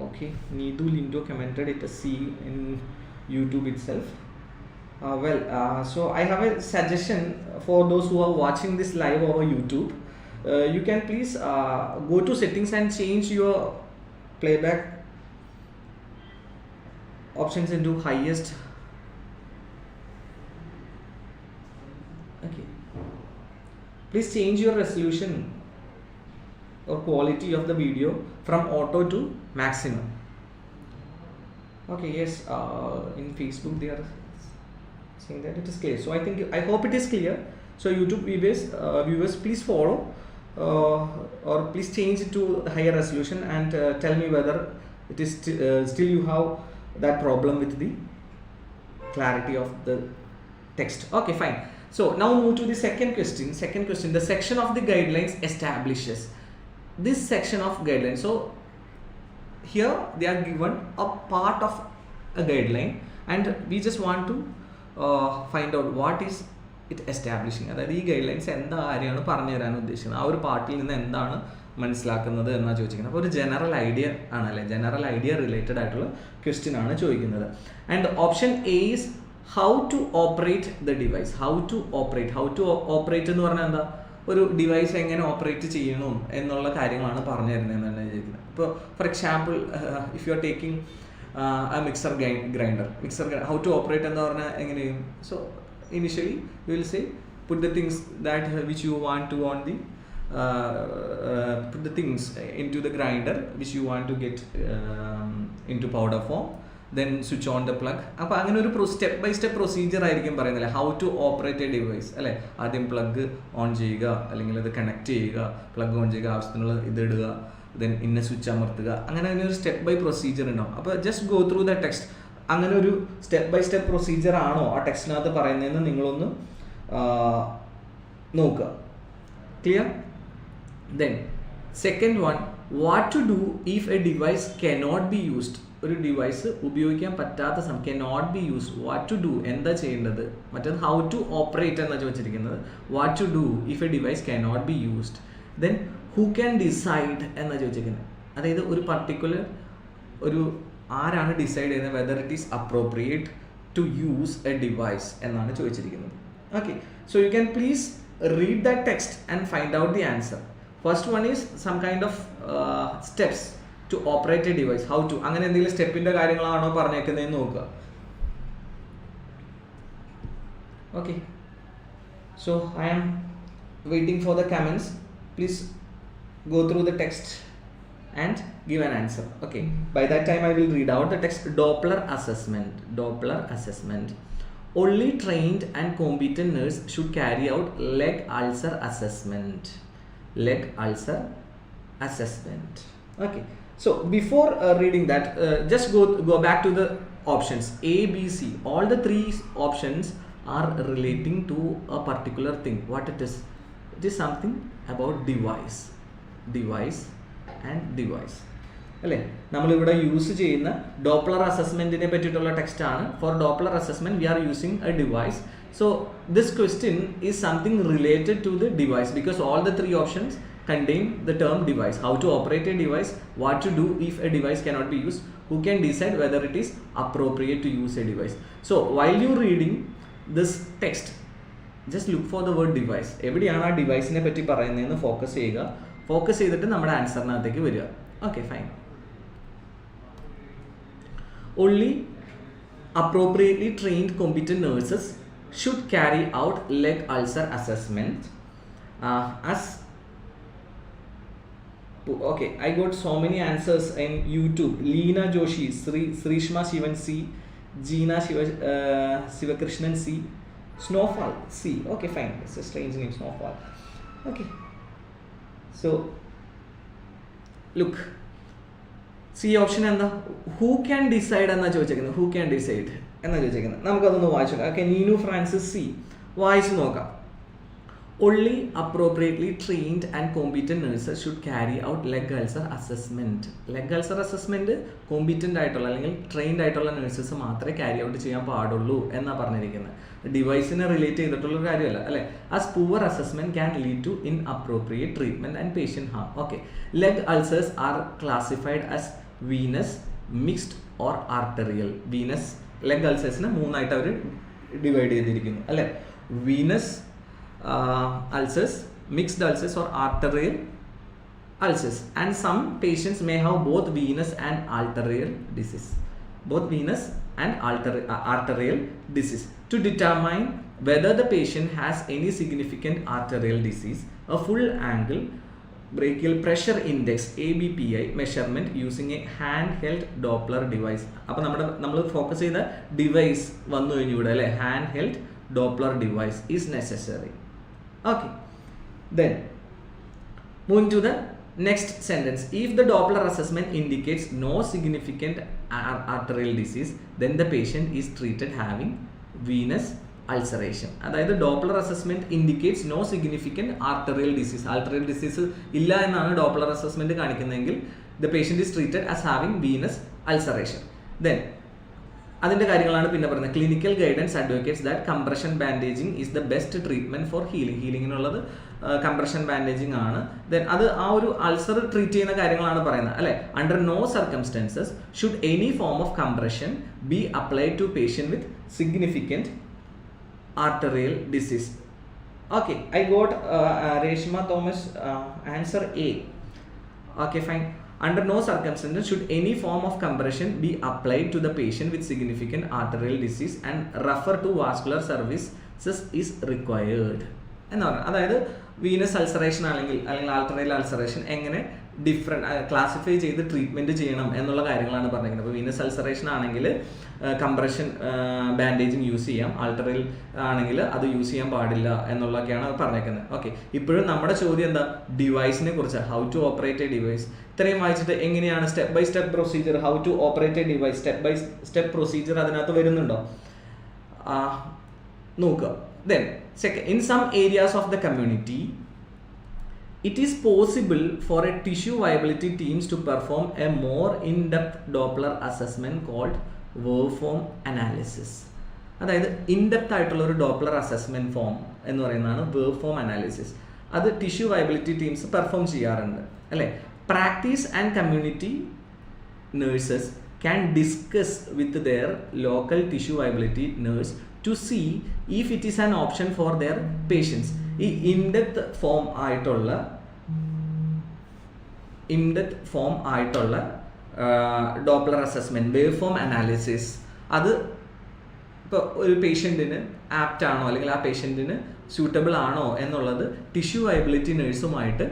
Okay, Needu Lindo commented it as C in YouTube itself. So I have a suggestion for those who are watching this live over YouTube. You can please go to settings and change your playback options into highest. Okay, please change your resolution or quality of the video from auto to maximum. Okay, yes, in Facebook they are saying that it is clear, so I hope it is clear. So YouTube viewers please follow or please change it to higher resolution and tell me whether it is still you have that problem with the clarity of the text. Okay, fine. So now move to the second question. The section of the guidelines establishes. This section of guidelines, so here they are given a part of a guideline and we just want to find out what is it establishing. അതായത് ഈ guidelines എന്താ കാര്യമാണ് പറഞ്ഞു തരാൻ ഉദ്ദേശിക്കുന്നത്, ആ ഒരു പാർട്ടിൽ നിന്ന് എന്താണ് മനസ്സിലാക്കുന്നത് എന്നാണ് ചോദിക്കുന്നത്. അപ്പോൾ ഒരു ജനറൽ ഐഡിയ ആണല്ലേ, ജനറൽ ഐഡിയ റിലേറ്റഡ് ആയിട്ടുള്ള ക്വസ്റ്റ്യൻ ആണ് ചോദിക്കുന്നത്. And option A is how to operate the device. How to operate എന്ന് പറഞ്ഞാൽ എന്താ? ഒരു ഡിവൈസ് എങ്ങനെ ഓപ്പറേറ്റ് ചെയ്യണം എന്നുള്ള കാര്യങ്ങളാണ് പറഞ്ഞു തരുന്നതെന്നാണ് ചോദിക്കുന്നത്. ഇപ്പോൾ for example if you are taking mixer grinder, how to operate എന്ന് പറഞ്ഞാൽ എങ്ങനെയും. So initially you will say put the things that which you want to on the put the things into the grinder which you want to get into powder form, then switch on the plug. അപ്പോൾ അങ്ങനെ ഒരു step by step procedure ആയിരിക്കും പറയുന്നില്ല, how to operate a device അല്ലേ. ആദ്യം plug on ചെയ്യുക, അല്ലെങ്കിൽ അത് കണക്ട് ചെയ്യുക, പ്ലഗ് ഓൺ ചെയ്യുക, ആവശ്യത്തിനുള്ള ഇത് ഇടുക, ദെൻ ഇന്ന സ്വിച്ച് അമർത്തുക, അങ്ങനെ ഒരു സ്റ്റെപ്പ് ബൈ പ്രൊസീജിയർ ഉണ്ടാവും. അപ്പോൾ just go through the text. അങ്ങനെ ഒരു സ്റ്റെപ്പ് ബൈ സ്റ്റെപ്പ് പ്രൊസീജിയർ ആണോ ആ ടെക്സ്റ്റിനകത്ത് പറയുന്നതെന്ന് നിങ്ങളൊന്ന് നോക്കുക. Clear? Then second one, what to do if a device cannot be used. ഒരു ഡിവൈസ് ഉപയോഗിക്കാൻ പറ്റാത്ത സമയം, cannot be used, what to do, എന്താ ചെയ്യേണ്ടത്. മറ്റേത് ഹൗ ടു ഓപ്പറേറ്റ് എന്നാണ് ചോദിച്ചിരിക്കുന്നത്. What to do if a device cannot be used. Then who can decide എന്നാണ് ചോദിച്ചിരിക്കുന്നത്. അതായത് ഒരു പർട്ടിക്കുലർ ആരാണ് ഡിസൈഡ് ചെയ്യുന്നത് whether it is appropriate to use a device എന്നാണ് ചോദിച്ചിരിക്കുന്നത്. Okay, so you can please read that text and find out the answer. First one is some kind of steps to operate a device. How to, അങ്ങനെ എന്തെങ്കിലും സ്റ്റെപ്പിൻ്റെ കാര്യങ്ങളാണോ പറഞ്ഞേക്കുന്നതെന്ന് നോക്കുക. Okay, so I am waiting for the comments. Please go through the text and give an answer. Okay, by that time I will read out the text. Doppler assessment. Only trained and competent nurse should carry out leg ulcer assessment. Okay, so before reading that, just go back to the options A, B, C. All the three options are relating to a particular thing. What it is? It is something about device അല്ലേ. നമ്മളിവിടെ use ചെയ്യുന്ന Doppler അസസ്മെൻറ്റിനെ പറ്റിയിട്ടുള്ള ടെക്സ്റ്റാണ്. For Doppler assessment we are using a device. So this question is something related to the device because all the three options contain the term device. How to operate a device, what to do if a device cannot be used, who can decide whether it is appropriate to use a device. So while you reading this text, just look for the word device. എവിടെയാണ് ആ ഡിവൈസിനെ പറ്റി പറയുന്നതെന്ന് focus ചെയ്യുക. Focus ചെയ്തിട്ട് നമ്മുടെ ആൻസറിനകത്തേക്ക് വരിക. Okay, fine. Only appropriately trained competent nurses should carry out leg ulcer assessment. Okay, I got so many answers in YouTube. Leena Joshi, Srishma Shivan C, Jeena Sivakrishnan C, Snowfall C. Okay, fine. It's a strange name, Snowfall. Okay, so look, C option എന്താ, who can decide എന്നാ ചോദിച്ചേക്കുന്നത്. Who can decide എന്നാ ചോദിച്ചേക്കുന്നത്. നമുക്കതൊന്ന് വായിച്ചു നോക്കാം. Okay, Neenu Francis C, വായിച്ചു നോക്കാം. Only appropriately trained and competent nurses should carry out leg ulcer assessment. leg ulcer assessment competent ആയിട്ടുള്ള അല്ലെങ്കിൽ ട്രെയിൻഡ് ആയിട്ടുള്ള നഴ്സസ് മാത്രമേ ക്യാരി ഔട്ട് ചെയ്യാൻ പാടുള്ളൂ എന്നാണ് പറഞ്ഞിരിക്കുന്നത്. ഡിവൈസിനെ റിലേറ്റ് ചെയ്തിട്ടുള്ള ഒരു കാര്യമല്ല അല്ലേ. As poor assessment can lead to inappropriate treatment and patient harm. Okay, leg ulcers are classified as venous, mixed or arterial. venous leg ulcersനെ മൂന്നായിട്ട് അവർ ഡിവൈഡ് ചെയ്തിരിക്കുന്നു അല്ലേ. venous ulcers, mixed ulcers or arterial ulcers, and some patients may have both venous and arterial disease. To determine whether the patient has any significant arterial disease, a full angle brachial pressure index ABPI measurement using a handheld Doppler device. അപ്പോൾ നമ്മൾ focus ചെയ്ത device വന്നു കഴിഞ്ഞു ഇവിടെ അല്ലേ. handheld Doppler device is necessary. Okay, then moving to the next sentence. If the Doppler assessment indicates no significant arterial disease, then the patient is treated having venous ulceration. അതായത് Doppler assessment indicates no significant arterial disease ഇല്ല എന്നാണ് Doppler assessment കാണിക്കുന്നതെങ്കിൽ the patient is treated as having venous ulceration. Then അതിൻ്റെ കാര്യങ്ങളാണ് പിന്നെ പറയുന്നത്. Clinical guidance advocates that compression bandaging is the best treatment for ഹീലിങ്ങിനുള്ളത് compression bandaging ആണ്. Then അത് ആ ഒരു അൾസർ ട്രീറ്റ് ചെയ്യുന്ന കാര്യങ്ങളാണ് പറയുന്നത് അല്ലേ. Under no circumstances should any form of compression be applied to patient with significant arterial disease. Okay, I got Reshma Thomas answer A. Okay, fine. Under no circumstances should any form of compression be applied to the patient with significant arterial disease and refer to vascular services is required. എന്ന് പറഞ്ഞാൽ അതായത് Venus ulceration അല്ലെങ്കിൽ ആൾട്ടറിയൽ ulceration എങ്ങനെ different classify ചെയ്ത് treatment ചെയ്യണം എന്നുള്ള കാര്യങ്ങളാണ് പറഞ്ഞിരിക്കുന്നത്. അപ്പോൾ വീനസ് അൾസറേഷൻ ആണെങ്കിൽ കംപ്രഷൻ ബാൻഡേജിങ് യൂസ് ചെയ്യാം, ആൾട്ടറിൽ ആണെങ്കിൽ അത് യൂസ് ചെയ്യാൻ പാടില്ല എന്നുള്ളതൊക്കെയാണ് പറഞ്ഞേക്കുന്നത്. ഓക്കെ, ഇപ്പോഴും നമ്മുടെ ചോദ്യം എന്താ, ഡിവൈസിനെ കുറിച്ച്, how to operate a device. ഇത്രയും വായിച്ചിട്ട് എങ്ങനെയാണ് step by step procedure, how to operate a device, step by step procedure അതിനകത്ത് വരുന്നുണ്ടോ നോക്കുക. Then second, in some areas of the community it is possible for a tissue viability teams to perform a more in-depth Doppler assessment called Waveform Analysis. അതായത് in depth ആയിട്ടുള്ള ഒരു Doppler assessment form എന്ന് പറയുന്നതാണ് waveform analysis. അത് tissue viability teams perform ചെയ്യാറുണ്ട് അല്ലേ. Practice and community nurses can discuss with their local tissue viability nurse to see if it is an option for their patients. ഈ in depth form ആയിട്ടുള്ള Doppler assessment wave form analysis അത് ഇപ്പോൾ ഒരു പേഷ്യൻറ്റിന് apt ആണോ അല്ലെങ്കിൽ ആ പേഷ്യൻറ്റിന് സ്യൂട്ടബിൾ ആണോ എന്നുള്ളത് ടിഷ്യൂ വയബിലിറ്റി നേഴ്സുമായിട്ട്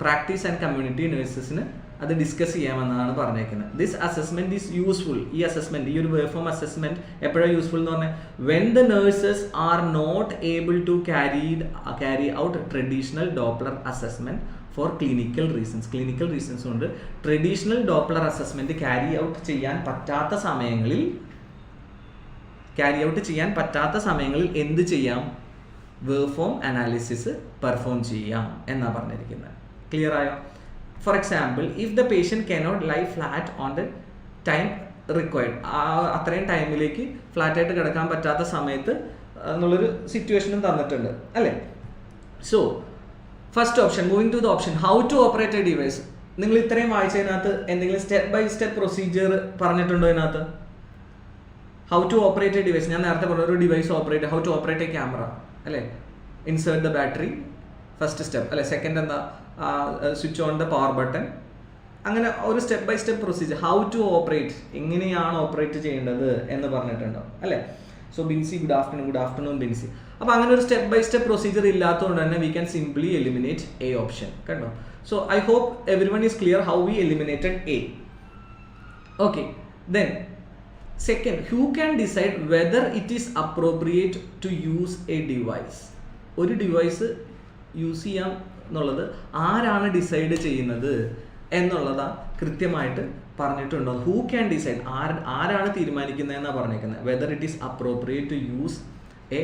പ്രാക്ടീസ് ആൻഡ് കമ്മ്യൂണിറ്റി നേഴ്സസിന് അത് ഡിസ്കസ് ചെയ്യാമെന്നാണ് പറഞ്ഞേക്കുന്നത്. This assessment is useful. ഈ അസസ്മെൻറ്റ്, ഈ ഒരു വേവ് ഫോം അസസ്മെൻറ്റ് എപ്പോഴാണ് യൂസ്ഫുൾ എന്ന് പറഞ്ഞാൽ, when the nurses are not able to carry out traditional Doppler assessment for clinical reasons. Clinical reasons കൊണ്ട് traditional Doppler assessment carry out ചെയ്യാൻ പറ്റാത്ത സമയങ്ങളിൽ എന്ത് ചെയ്യാം, വേവ് ഫോം അനാലിസിസ് പെർഫോം ചെയ്യാം എന്നാണ് പറഞ്ഞിരിക്കുന്നത്. ക്ലിയർ ആയോ? For example, if the patient cannot lie flat on the time required, അത്രയും ടൈമിലേക്ക് ഫ്ലാറ്റായിട്ട് കിടക്കാൻ പറ്റാത്ത സമയത്ത് എന്നുള്ളൊരു സിറ്റുവേഷനും തന്നിട്ടുണ്ട് അല്ലേ. So first option, moving to the option how to operate a device. നിങ്ങൾ ഇത്രയും വായിച്ചതിനകത്ത് എന്തെങ്കിലും സ്റ്റെപ്പ് ബൈ സ്റ്റെപ്പ് പ്രൊസീജിയർ പറഞ്ഞിട്ടുണ്ടോ ഇതിനകത്ത്? How to operate a device, ഞാൻ നേരത്തെ പറഞ്ഞ ഒരു device operate, how to operate a camera അല്ലേ, insert the battery first step അല്ലേ. സെക്കൻഡ് എന്താ, switch on the power button. അങ്ങനെ ഒരു step by step procedure, how to operate, എങ്ങനെയാണ് ഓപ്പറേറ്റ് ചെയ്യേണ്ടത് എന്ന് പറഞ്ഞിട്ടുണ്ടോ അല്ലേ. So Binsy, good afternoon Binsy. അപ്പോൾ അങ്ങനെ ഒരു സ്റ്റെപ്പ് ബൈ സ്റ്റെപ്പ് പ്രൊസീജിയർ ഇല്ലാത്തതുകൊണ്ട് തന്നെ we can simply eliminate a option. കണ്ടോ? So I hope every one is clear how we eliminated A. Okay, then second, who can decide whether it is appropriate to use a device. ഒരു device use ചെയ്യാം എന്നുള്ളത് ആരാണ് decide ചെയ്യുന്നത് എന്നുള്ളതാണ് കൃത്യമായിട്ട് പറഞ്ഞിട്ടുണ്ടോ. Who can decide, ആരാണ് തീരുമാനിക്കുന്നത് എന്നാണ് പറഞ്ഞേക്കുന്നത്. Whether it is appropriate to use a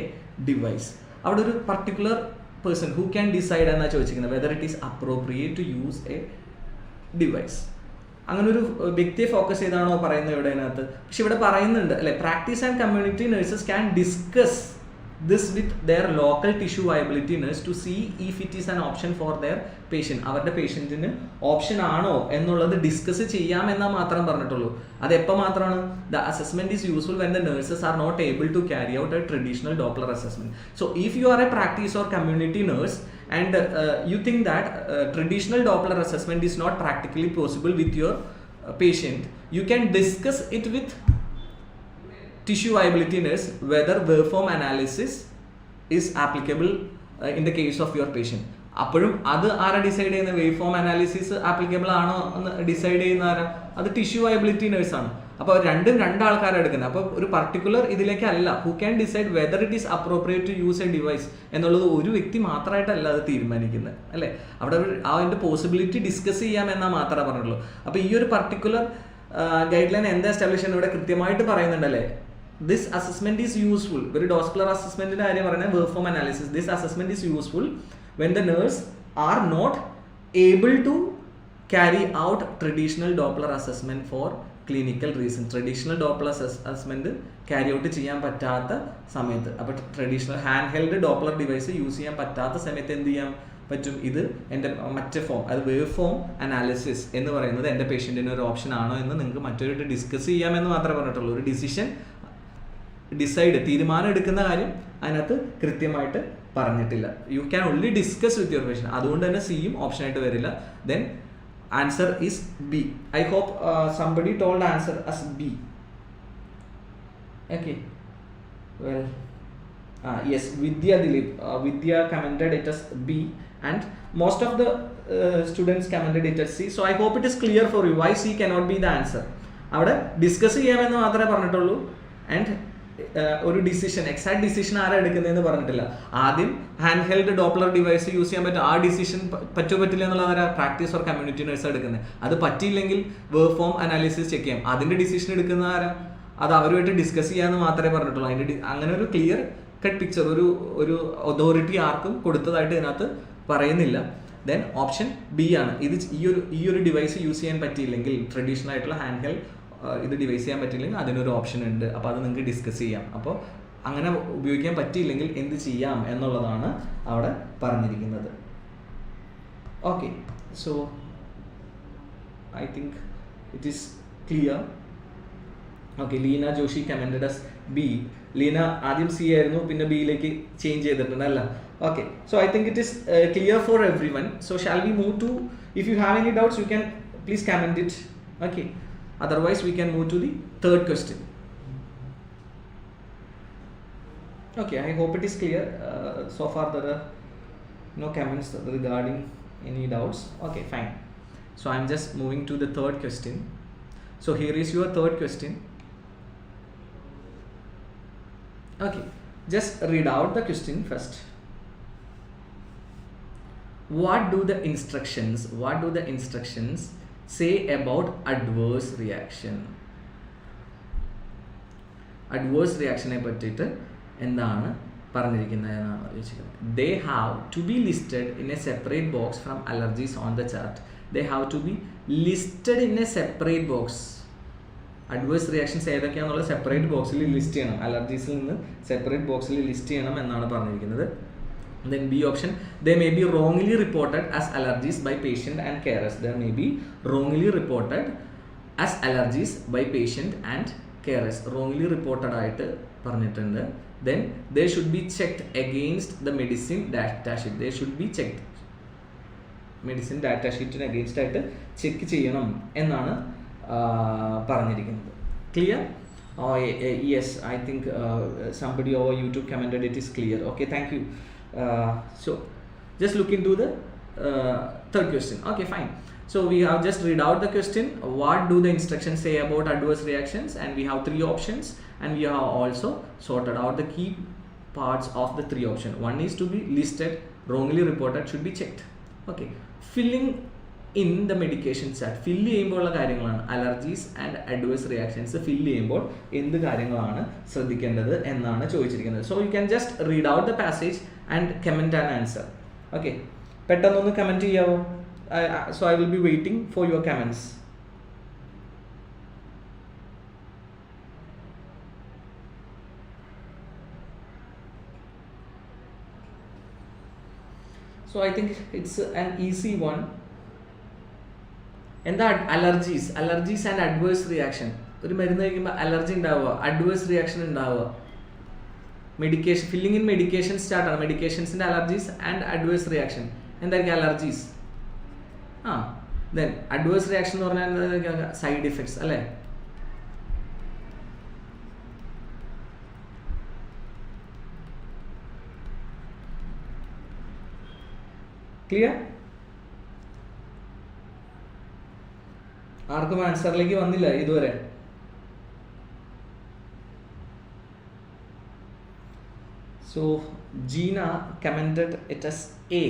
device. അവിടെ ഒരു particular person who can decide എന്നാണ് ചോദിച്ചിരിക്കുന്നത്, whether it is appropriate to use a device. അങ്ങനെ ഒരു വ്യക്തിയെ ഫോക്കസ് ചെയ്താണോ പറയുന്നത് ഇവിടെ അതിനകത്ത്? പക്ഷെ ഇവിടെ പറയുന്നുണ്ട് അല്ലെ, practice and community nurses can discuss this with their local tissue viability nurse to see if it is an option for their patient. അവരുടെ പേഷ്യൻറ്റിന് ഓപ്ഷൻ ആണോ എന്നുള്ളത് ഡിസ്കസ് ചെയ്യാമെന്നാൽ മാത്രം പറഞ്ഞിട്ടുള്ളൂ. അത് എപ്പോൾ മാത്രമാണ്? The assessment is useful when the nurses are not able to carry out a traditional Doppler assessment. So if you are a practice or community nurse and you think that traditional Doppler assessment is not practically possible with your patient, you can discuss it with tissue viability nurse whether waveform analysis is applicable in the case of your patient. അപ്പോഴും അത് ആരാ decide ചെയ്യുന്ന? Wave form analysis applicable ആണോ എന്ന് decide ചെയ്യുന്ന ആരാ? അത് tissue viability നേഴ്സാണ്. അപ്പോൾ രണ്ടാൾക്കാരാണ് എടുക്കുന്നത്. അപ്പോൾ ഒരു പർട്ടിക്കുലർ ഇതിലേക്കല്ല, who can decide whether it is appropriate to use a device എന്നുള്ളത് ഒരു വ്യക്തി മാത്രമായിട്ടല്ല അത് തീരുമാനിക്കുന്നത് അല്ലേ. അവിടെ അതിൻ്റെ പോസിബിലിറ്റി ഡിസ്കസ് ചെയ്യാമെന്നാൽ മാത്രമേ പറഞ്ഞുള്ളൂ. അപ്പോൾ ഈ ഒരു പർട്ടിക്കുലർ ഗൈഡ് ലൈൻ എന്താ എസ്റ്റാബ്ലിഷ് ചെയ്യുന്നത് ഇവിടെ കൃത്യമായിട്ട് പറയുന്നുണ്ടല്ലേ. This assessment is useful. ഒരു ഡോസ്കുലർ അസസ്മെന്റിന്റെ കാര്യം പറയുന്നത് waveform analysis. This assessment is useful when the nurse are not able to carry out traditional Doppler assessment for clinical reason. Traditional Doppler assessment carry out ചെയ്യാൻ പറ്റാത്ത സമയത്ത്, അപ്പോൾ traditional hand held Doppler device use ചെയ്യാൻ പറ്റാത്ത സമയത്ത് എന്ത് ചെയ്യാൻ പറ്റും? ഇത് എൻ്റെ മറ്റേ ഫോം, അത് വേവ് ഫോം അനാലിസിസ് എന്ന് പറയുന്നത് എൻ്റെ പേഷ്യൻറ്റിന് ഒരു ഓപ്ഷൻ ആണോ എന്ന് നിങ്ങൾക്ക് മറ്റൊരു ഡിസ്കസ് ചെയ്യാമെന്ന് മാത്രമേ പറഞ്ഞിട്ടുള്ളൂ. ഒരു തീരുമാനം എടുക്കുന്ന കാര്യം അതിനകത്ത് കൃത്യമായിട്ട് പറഞ്ഞിട്ടില്ല. You can only discuss with your patient. അതുകൊണ്ട് തന്നെ സിയും ഓപ്ഷനായിട്ട് വരില്ല. Then answer is B. I hope somebody told answer as B. Okay, well yes, Vidya Dileep, Vidya commented it as B and most of the students commented it as C. So I hope it is clear for you why C cannot be the answer. അവിടെ discuss ചെയ്യാമെന്ന് മാത്രമേ പറഞ്ഞിട്ടുള്ളൂ. And ഒരു decision, exact decision ആരാ എടുക്കുന്നതെന്ന് പറഞ്ഞിട്ടില്ല. ആദ്യം hand held Doppler device use ചെയ്യാൻ പറ്റും, ആ ഡിസിഷൻ പറ്റില്ല എന്നുള്ളത് ആരാ പ്രാക്ടീസ് ഓർ കമ്മ്യൂണിറ്റി നേഴ്സ് എടുക്കുന്നത്. അത് പറ്റിയില്ലെങ്കിൽ വേവ് ഫോം അനാലിസിസ് ചെക്ക് ചെയ്യാം. അതിൻ്റെ ഡിസിഷൻ എടുക്കുന്ന ആരാ, അത് അവരുമായിട്ട് ഡിസ്കസ് ചെയ്യാമെന്ന് മാത്രമേ പറഞ്ഞിട്ടുള്ളൂ. അതിൻ്റെ അങ്ങനെ ഒരു ക്ലിയർ കട്ട് പിക്ചർ, ഒരു അതോറിറ്റി ആർക്കും കൊടുത്തതായിട്ട് ഇതിനകത്ത് പറയുന്നില്ല. ദെൻ ഓപ്ഷൻ ബി ആണ്. ഇത് ഈ ഒരു ഡിവൈസ് യൂസ് ചെയ്യാൻ പറ്റിയില്ലെങ്കിൽ, ട്രഡീഷണൽ ആയിട്ടുള്ള ഹാൻഡ് ഹെൽഡ് ഇത് ഡിവൈസ് ചെയ്യാൻ പറ്റിയില്ലെങ്കിൽ അതിനൊരു ഓപ്ഷൻ ഉണ്ട്. അപ്പോൾ അത് നിങ്ങൾക്ക് ഡിസ്കസ് ചെയ്യാം. അപ്പോൾ അങ്ങനെ ഉപയോഗിക്കാൻ പറ്റിയില്ലെങ്കിൽ എന്ത് ചെയ്യാം എന്നുള്ളതാണ് അവിടെ പറഞ്ഞിരിക്കുന്നത്. Okay, so I think it is clear. Okay, Leena Joshi commented as B. Leena ആദ്യം സി ആയിരുന്നു, പിന്നെ ബിയിലേക്ക് ചേഞ്ച് ചെയ്തിട്ടുണ്ട് അല്ല. Okay, so I think it is clear for everyone. So shall we move to, if you have any doubts you can please comment it. Okay, otherwise we can move to the third question. Okay, I hope it is clear. So far there are no comments regarding any doubts. Okay, fine. So I'm just moving to the third question. So here is your third question. Okay, just read out the question first. What do the instructions say about adverse reaction? Adverse reaction e pattittu endana പറഞ്ഞിരിക്കുന്നതെന്നാണ് ചോദിച്ചിരിക്കുന്നത്. They have to be listed in a separate box from allergies on the chart. They have to be listed in a separate box. Adverse reactions ഏതൊക്കെയാണെന്നുള്ള separate ബോക്സിൽ list ചെയ്യണം. അലർജീസിൽ നിന്ന് separate ബോക്സിൽ list ചെയ്യണം എന്നാണ് പറഞ്ഞിരിക്കുന്നത്. Then B option, they may be wrongly reported as allergies by patient and carers. They may be wrongly reported as allergies by patient and carers. Wrongly reported ആയിട്ട് പറഞ്ഞിട്ടുണ്ട്. Then they should be checked against the medicine data sheet. They should be checked. Medicine data ഷീറ്റിന് against ആയിട്ട് check ചെയ്യണം എന്നാണ് പറഞ്ഞിരിക്കുന്നത്. Clear? Yes, I think somebody over YouTube commented it is clear. Okay, thank you. So just look into the third question. Okay, fine. So we have just read out the question. What do the instructions say about adverse reactions? And we have three options, and we have also sorted out the key parts of the three options. One is to be listed, wrongly reported, should be checked. Okay, filling in the medication chart. Fill ചെയ്യുമ്പോഴുള്ള കാര്യങ്ങളാണ് allergies and adverse reactions fill ചെയ്യുമ്പോൾ എന്ത് കാര്യങ്ങളാണ് ശ്രദ്ധിക്കേണ്ടത് എന്നാണ് ചോദിച്ചിരിക്കുന്നത്. So you can just read out the passage and comment and answer. Okay, പെട്ടെന്നൊന്ന് comment ചെയ്യാവോ? So I will be waiting for your comments. So I think it's an easy one. എന്താ allergies and adverse reaction? ഒരു മരുന്ന് കഴിക്കുമ്പോൾ allergy ഉണ്ടാവുക, adverse reaction ഉണ്ടാവുക. Medication filling in medication സ്റ്റാർട്ടാണ്. മെഡിക്കേഷൻസിൻ്റെ അലർജീസ് ആൻഡ് അഡ്വേഴ്സ് റിയാക്ഷൻ. എന്തായിരിക്കും അലർജീസ്? ദെൻ അഡ്വേഴ്സ് റിയാക്ഷൻ എന്ന് പറഞ്ഞാൽ സൈഡ് ഇഫക്ട്സ് അല്ലേ? ക്ലിയർ? ആർക്കും ആൻസറിലേക്ക് വന്നില്ല ഇതുവരെ? So Gina commented it as A.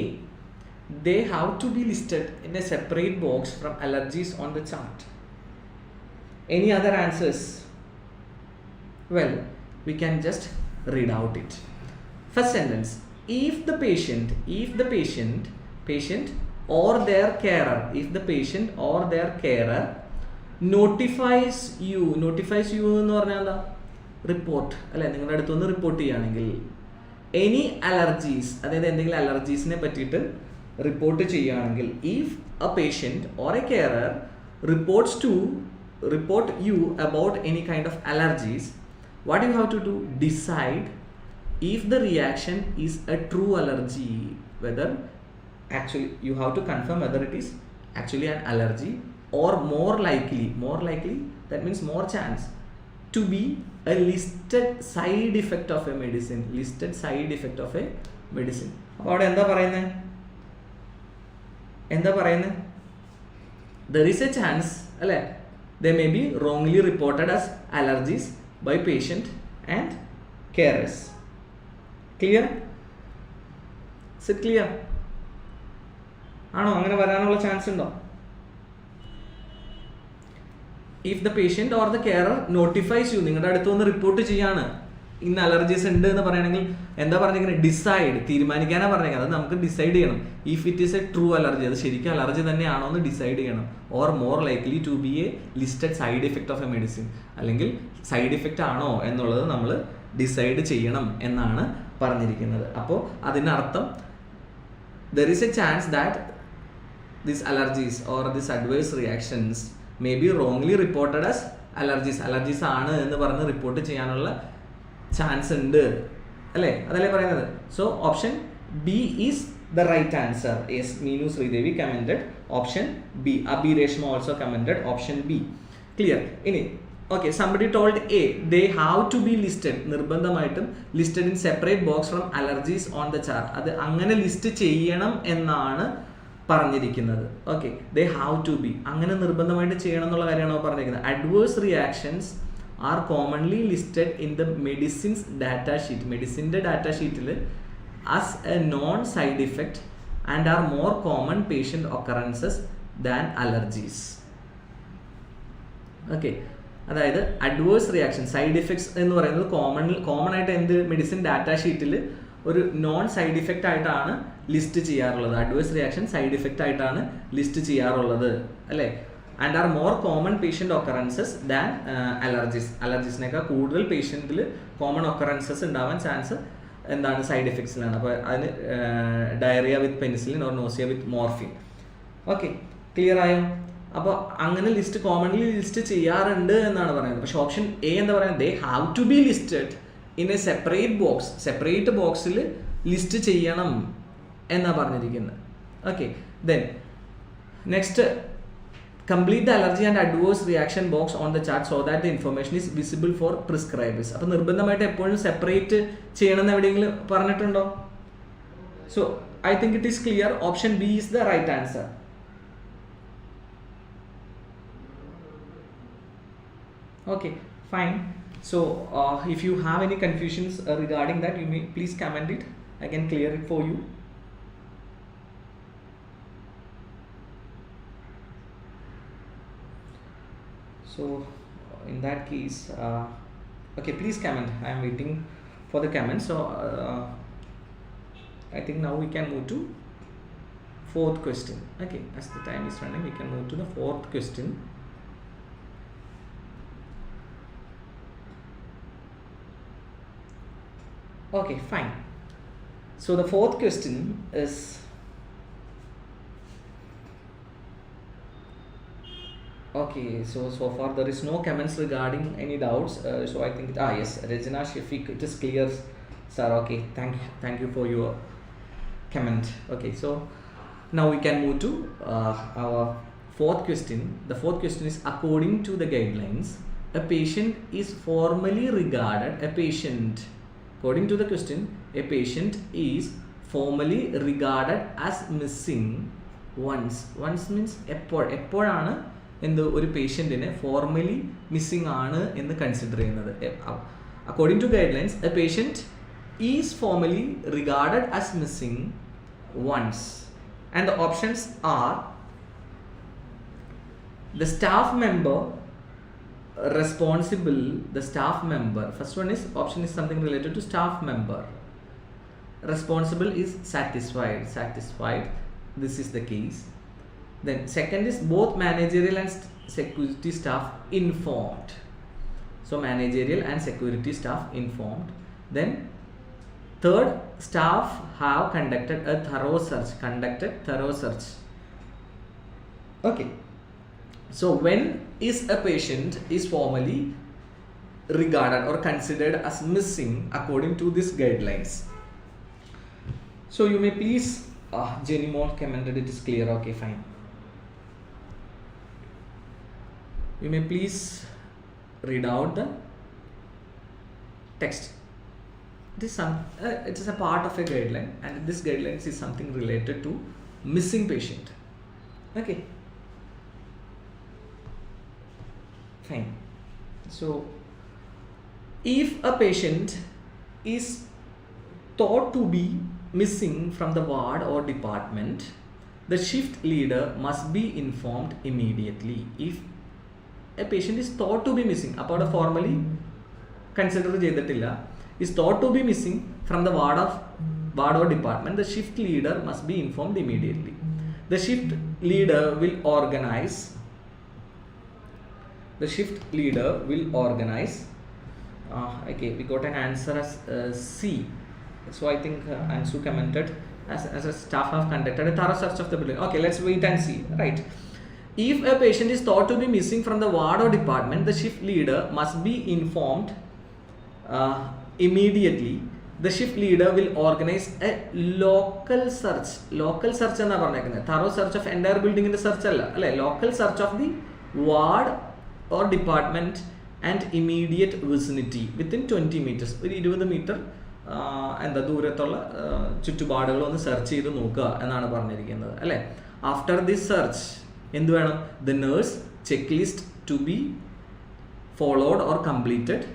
They have to be listed in a separate box from allergies on the chart. Any other answers? Well, we can just read out it. First sentence, if the patient or their carer, if the patient or their carer notifies you എന്ന് പറഞ്ഞാൽ എന്താ? Report അല്ലെ? നിങ്ങളുടെ അടുത്തുനിന്ന് report ചെയ്യുകയാണെങ്കിൽ any allergies, അതായത് എന്തെങ്കിലും അലർജീസിനെ പറ്റിയിട്ട് റിപ്പോർട്ട് ചെയ്യുകയാണെങ്കിൽ, if A patient or A carer report you about any kind of allergies, what you have to do? Decide if the reaction is a true allergy, whether actually you have to confirm whether it is actually an allergy or more likely, that means more chance to be a listed side effect of a medicine. അപ്പോൾ അവിടെ എന്താ പറയുന്നത്? എന്താ പറയുന്നത്? There is a chance അല്ലേ, they may be wrongly reported as allergies by patient and carers. Clear? Is it clear? ആണോ? അങ്ങനെ വരാനുള്ള ചാൻസ് ഉണ്ടോ? If the patient or the carer notifies you, നിങ്ങളുടെ അടുത്ത് വന്ന് റിപ്പോർട്ട് ചെയ്യാണ് ഇന്ന് അലർജീസ് ഉണ്ട് എന്ന് പറയുകയാണെങ്കിൽ എന്താ പറഞ്ഞിരിക്കുന്നത്? ഡിസൈഡ്, തീരുമാനിക്കാനാണ് പറഞ്ഞിരിക്കുന്നത്. അത് നമുക്ക് ഡിസൈഡ് ചെയ്യണം. If it is a true allergy, അത് ശരിക്കും അലർജി തന്നെയാണോ എന്ന് ഡിസൈഡ് ചെയ്യണം. Or more likely to be a listed side effect of a medicine, അല്ലെങ്കിൽ സൈഡ് ഇഫക്റ്റ് ആണോ എന്നുള്ളത് നമ്മൾ ഡിസൈഡ് ചെയ്യണം എന്നാണ് പറഞ്ഞിരിക്കുന്നത്. അപ്പോൾ അതിനർത്ഥം there is a chance that these allergies or these adverse reactions may be wrongly reported as allergies ആണ് എന്ന് പറഞ്ഞ് റിപ്പോർട്ട് ചെയ്യാനുള്ള ചാൻസ് ഉണ്ട് അല്ലേ? അതല്ലേ പറയുന്നത്. So option B is the right answer. Yes, Meenu Sridevi commented option B. Abhi Reshma also commented option B. Clear? Ini okay, somebody told A, they have to be listed, നിർബന്ധമായിട്ടും listed in separate box from allergies on the chart. അത് അങ്ങനെ list ചെയ്യണം എന്നാണ് പറഞ്ഞിരിക്കുന്നത്. Okay, they have to be, അങ്ങനെ നിർബന്ധമായിട്ട് ചെയ്യണം എന്നുള്ള കാര്യമാണോ പറഞ്ഞിരിക്കുന്നത്. adverse reactions are commonly listed in the medicines data sheet. മെഡിസിൻ്റെ ഡാറ്റാ ഷീറ്റിൽ as a non-side effect and are more common patient occurrences than allergies. Okay, അതായത് അഡ്വേഴ്സ് റിയാക്ഷൻ, സൈഡ് ഇഫക്ട്സ് എന്ന് പറയുന്നത് കോമൺ ആയിട്ട് എന്ത് മെഡിസിൻ ഡാറ്റാ ഷീറ്റിൽ ഒരു known side effect ആയിട്ടാണ് ലിസ്റ്റ് ചെയ്യാറുള്ളത്. അഡ്വേഴ്സ് റിയാക്ഷൻ സൈഡ് ഇഫക്റ്റ് ആയിട്ടാണ് ലിസ്റ്റ് ചെയ്യാറുള്ളത് അല്ലേ? And are more common patient occurrences than allergies. അലർജീസിനേക്കാൾ കൂടുതൽ പേഷ്യൻറ്റിൽ കോമൺ ഒക്കറൻസസ് ഉണ്ടാവാൻ ചാൻസ് എന്താണ്? സൈഡ് എഫക്ട്സിലാണ്. അപ്പോൾ അതിന് diarrhoea with penicillin or nausea with morphine. Okay, clear ആയോ? അപ്പോൾ അങ്ങനെ ലിസ്റ്റ് കോമൺലി ലിസ്റ്റ് ചെയ്യാറുണ്ട് എന്നാണ് പറയുന്നത്. പക്ഷേ ഓപ്ഷൻ എ എന്താ പറയുന്നത്? They have to be listed in a separate box, separate ബോക്സിൽ ലിസ്റ്റ് ചെയ്യണം എന്നാണ് പറഞ്ഞിരിക്കുന്നത്. Okay, then next, complete the allergy and adverse reaction box on the chart so that the information is visible for prescribers. അപ്പോൾ നിർബന്ധമായിട്ട് എപ്പോഴും separate ചെയ്യണമെന്ന് എവിടെയെങ്കിലും പറഞ്ഞിട്ടുണ്ടോ? So I think it is clear. Option B is the right answer. Okay, fine. So if you have any confusions regarding that, you may please comment it. I can clear it for you. So in that case, okay, please comment. I am waiting for the comments. So I think now we can move to fourth question. Okay, as the time is running, we can move to the fourth question. Okay, fine. So the fourth question is, okay, so far there is no comments regarding any doubts. So I think yes, Regina Shafiq, it is clear, sir. Okay, thank you for your comment. Okay, so now we can move to our fourth question. The fourth question is, according to the guidelines, a patient is formally regarded, according to the question, a patient is formally regarded as missing once. Once means എപ്പോഴാണ് എന്ത് ഒരു പേഷ്യൻറ്റിനെ formally missing ആണ് എന്ന് consider ചെയ്യുന്നത്. According to guidelines, a patient is formally regarded as missing once. And the options are the staff member responsible, the staff member, first one is option is something related to staff member. Responsible is satisfied, this is the case. Then second is both managerial and security staff informed, so managerial and security staff informed. Then third, staff have conducted thorough search. Okay, so when is a patient is formally regarded or considered as missing according to these guidelines? So you may please, Jenny Moore commented it is clear. Okay, fine. You may please read out the text. It is a part of a guideline, and this guideline is something related to missing patient. Okay, fine. So if a patient is thought to be missing from the ward or department, the shift leader must be informed immediately. If a patient is thought to be missing, apart of formally consider is thought to be missing from the ward or department, the shift leader must be informed immediately. The shift leader will organize. Okay, we got an answer as C. So I think Ansu commented as a staff have conducted a thorough search of the building. Okay, let's wait and see. Right. If a patient is thought to be missing from the ward or department, the shift leader must be informed immediately. The shift leader will organize a local search. Local search enna parnekkunne. Thorough search of entire building in the search alla. Local search of the ward or department and immediate vicinity within 20 meters. ഒരു 20 metre എന്താ ദൂരത്തുള്ള ചുറ്റുപാടുകൾ ഒന്ന് search ചെയ്ത് നോക്കുക എന്നാണ് പറഞ്ഞിരിക്കുന്നത് അല്ലേ. After this search എന്ത് വേണം? The nurse check list to be followed or completed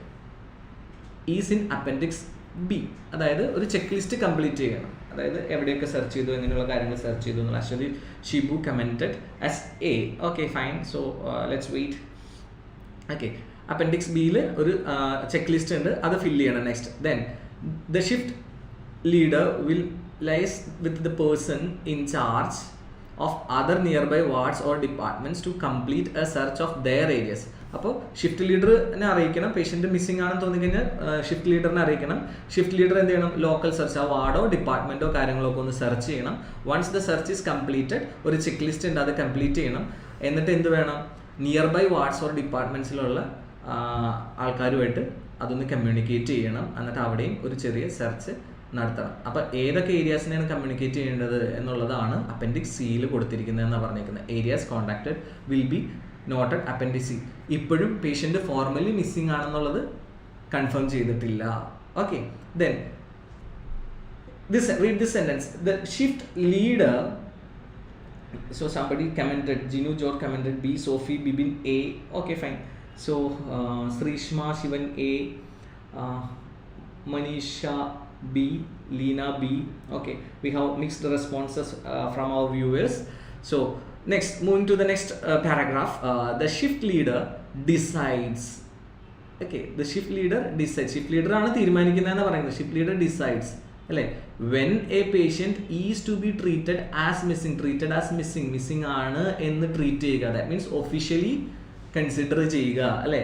is in appendix B. അതായത് ഒരു ചെക്ക് ലിസ്റ്റ് കംപ്ലീറ്റ് ചെയ്യണം. അതായത് എവിടെയൊക്കെ സെർച്ച് ചെയ്തു, എങ്ങനെയുള്ള കാര്യങ്ങൾ സെർച്ച് ചെയ്തു എന്നുള്ള. Actually Shibu commented as A. Okay fine. So let's wait. Okay, appendix ബിയിൽ ഒരു ചെക്ക് ലിസ്റ്റ് ഉണ്ട്, അത് ഫില്ല് ചെയ്യണം. Next then the shift leader will liaise with the person in charge of other nearby wards or departments to complete a search of their areas. അപ്പോൾ shift ലീഡറിനെ അറിയിക്കണം. Patient missing ആണെന്ന് തോന്നിക്കഴിഞ്ഞാൽ shift ലീഡറിനെ അറിയിക്കണം. Shift leader എന്ത് ചെയ്യണം? Local search, ആ വാർഡോ ഡിപ്പാർട്ട്മെൻറ്റോ കാര്യങ്ങളൊക്കെ ഒന്ന് സെർച്ച് ചെയ്യണം. Once the search is completed, ഒരു ചെക്ക് ലിസ്റ്റ് ഉണ്ട്, അത് കംപ്ലീറ്റ് ചെയ്യണം. എന്നിട്ട് എന്ത് വേണം? നിയർ ബൈ വാർഡ്സ് ഓർ ഡിപ്പാർട്ട്മെൻറ്റ്സിലുള്ള ആൾക്കാരുമായിട്ട് അതൊന്ന് കമ്മ്യൂണിക്കേറ്റ് ചെയ്യണം. എന്നിട്ട് അവിടെയും ഒരു ചെറിയ സെർച്ച് നടത്തണം. അപ്പോൾ ഏതൊക്കെ ഏരിയാസിനെയാണ് കമ്മ്യൂണിക്കേറ്റ് ചെയ്യേണ്ടത് എന്നുള്ളതാണ് അപ്പൻഡിക്സ് സിയിൽ കൊടുത്തിരിക്കുന്നത് എന്നാണ് പറഞ്ഞിരിക്കുന്നത്. Areas contacted will be noted appendix C. ഇപ്പോഴും പേഷ്യൻ്റ് ഫോർമലി മിസ്സിംഗ് ആണെന്നുള്ളത് കൺഫേം ചെയ്തിട്ടില്ല. Okay, then read this sentence. The shift leader, so somebody commented, Jinu Jor commented B, Sophie Bibin A. Okay fine. So Srishma Shivan A, Manisha B, Leena B. Okay, we have mixed responses from our viewers. So next, moving to the next paragraph, the shift leader decides. Okay, the shift leader decides. Shift leader ആണ് തീരുമാനിക്കുന്നതെന്ന് പറയുന്നത്. Shift leader decides അല്ലേ. when a patient is to be treated as missing ആണ് എന്ന് treat ചെയ്യുക. that means officially consider ചെയ്യുക അല്ലേ.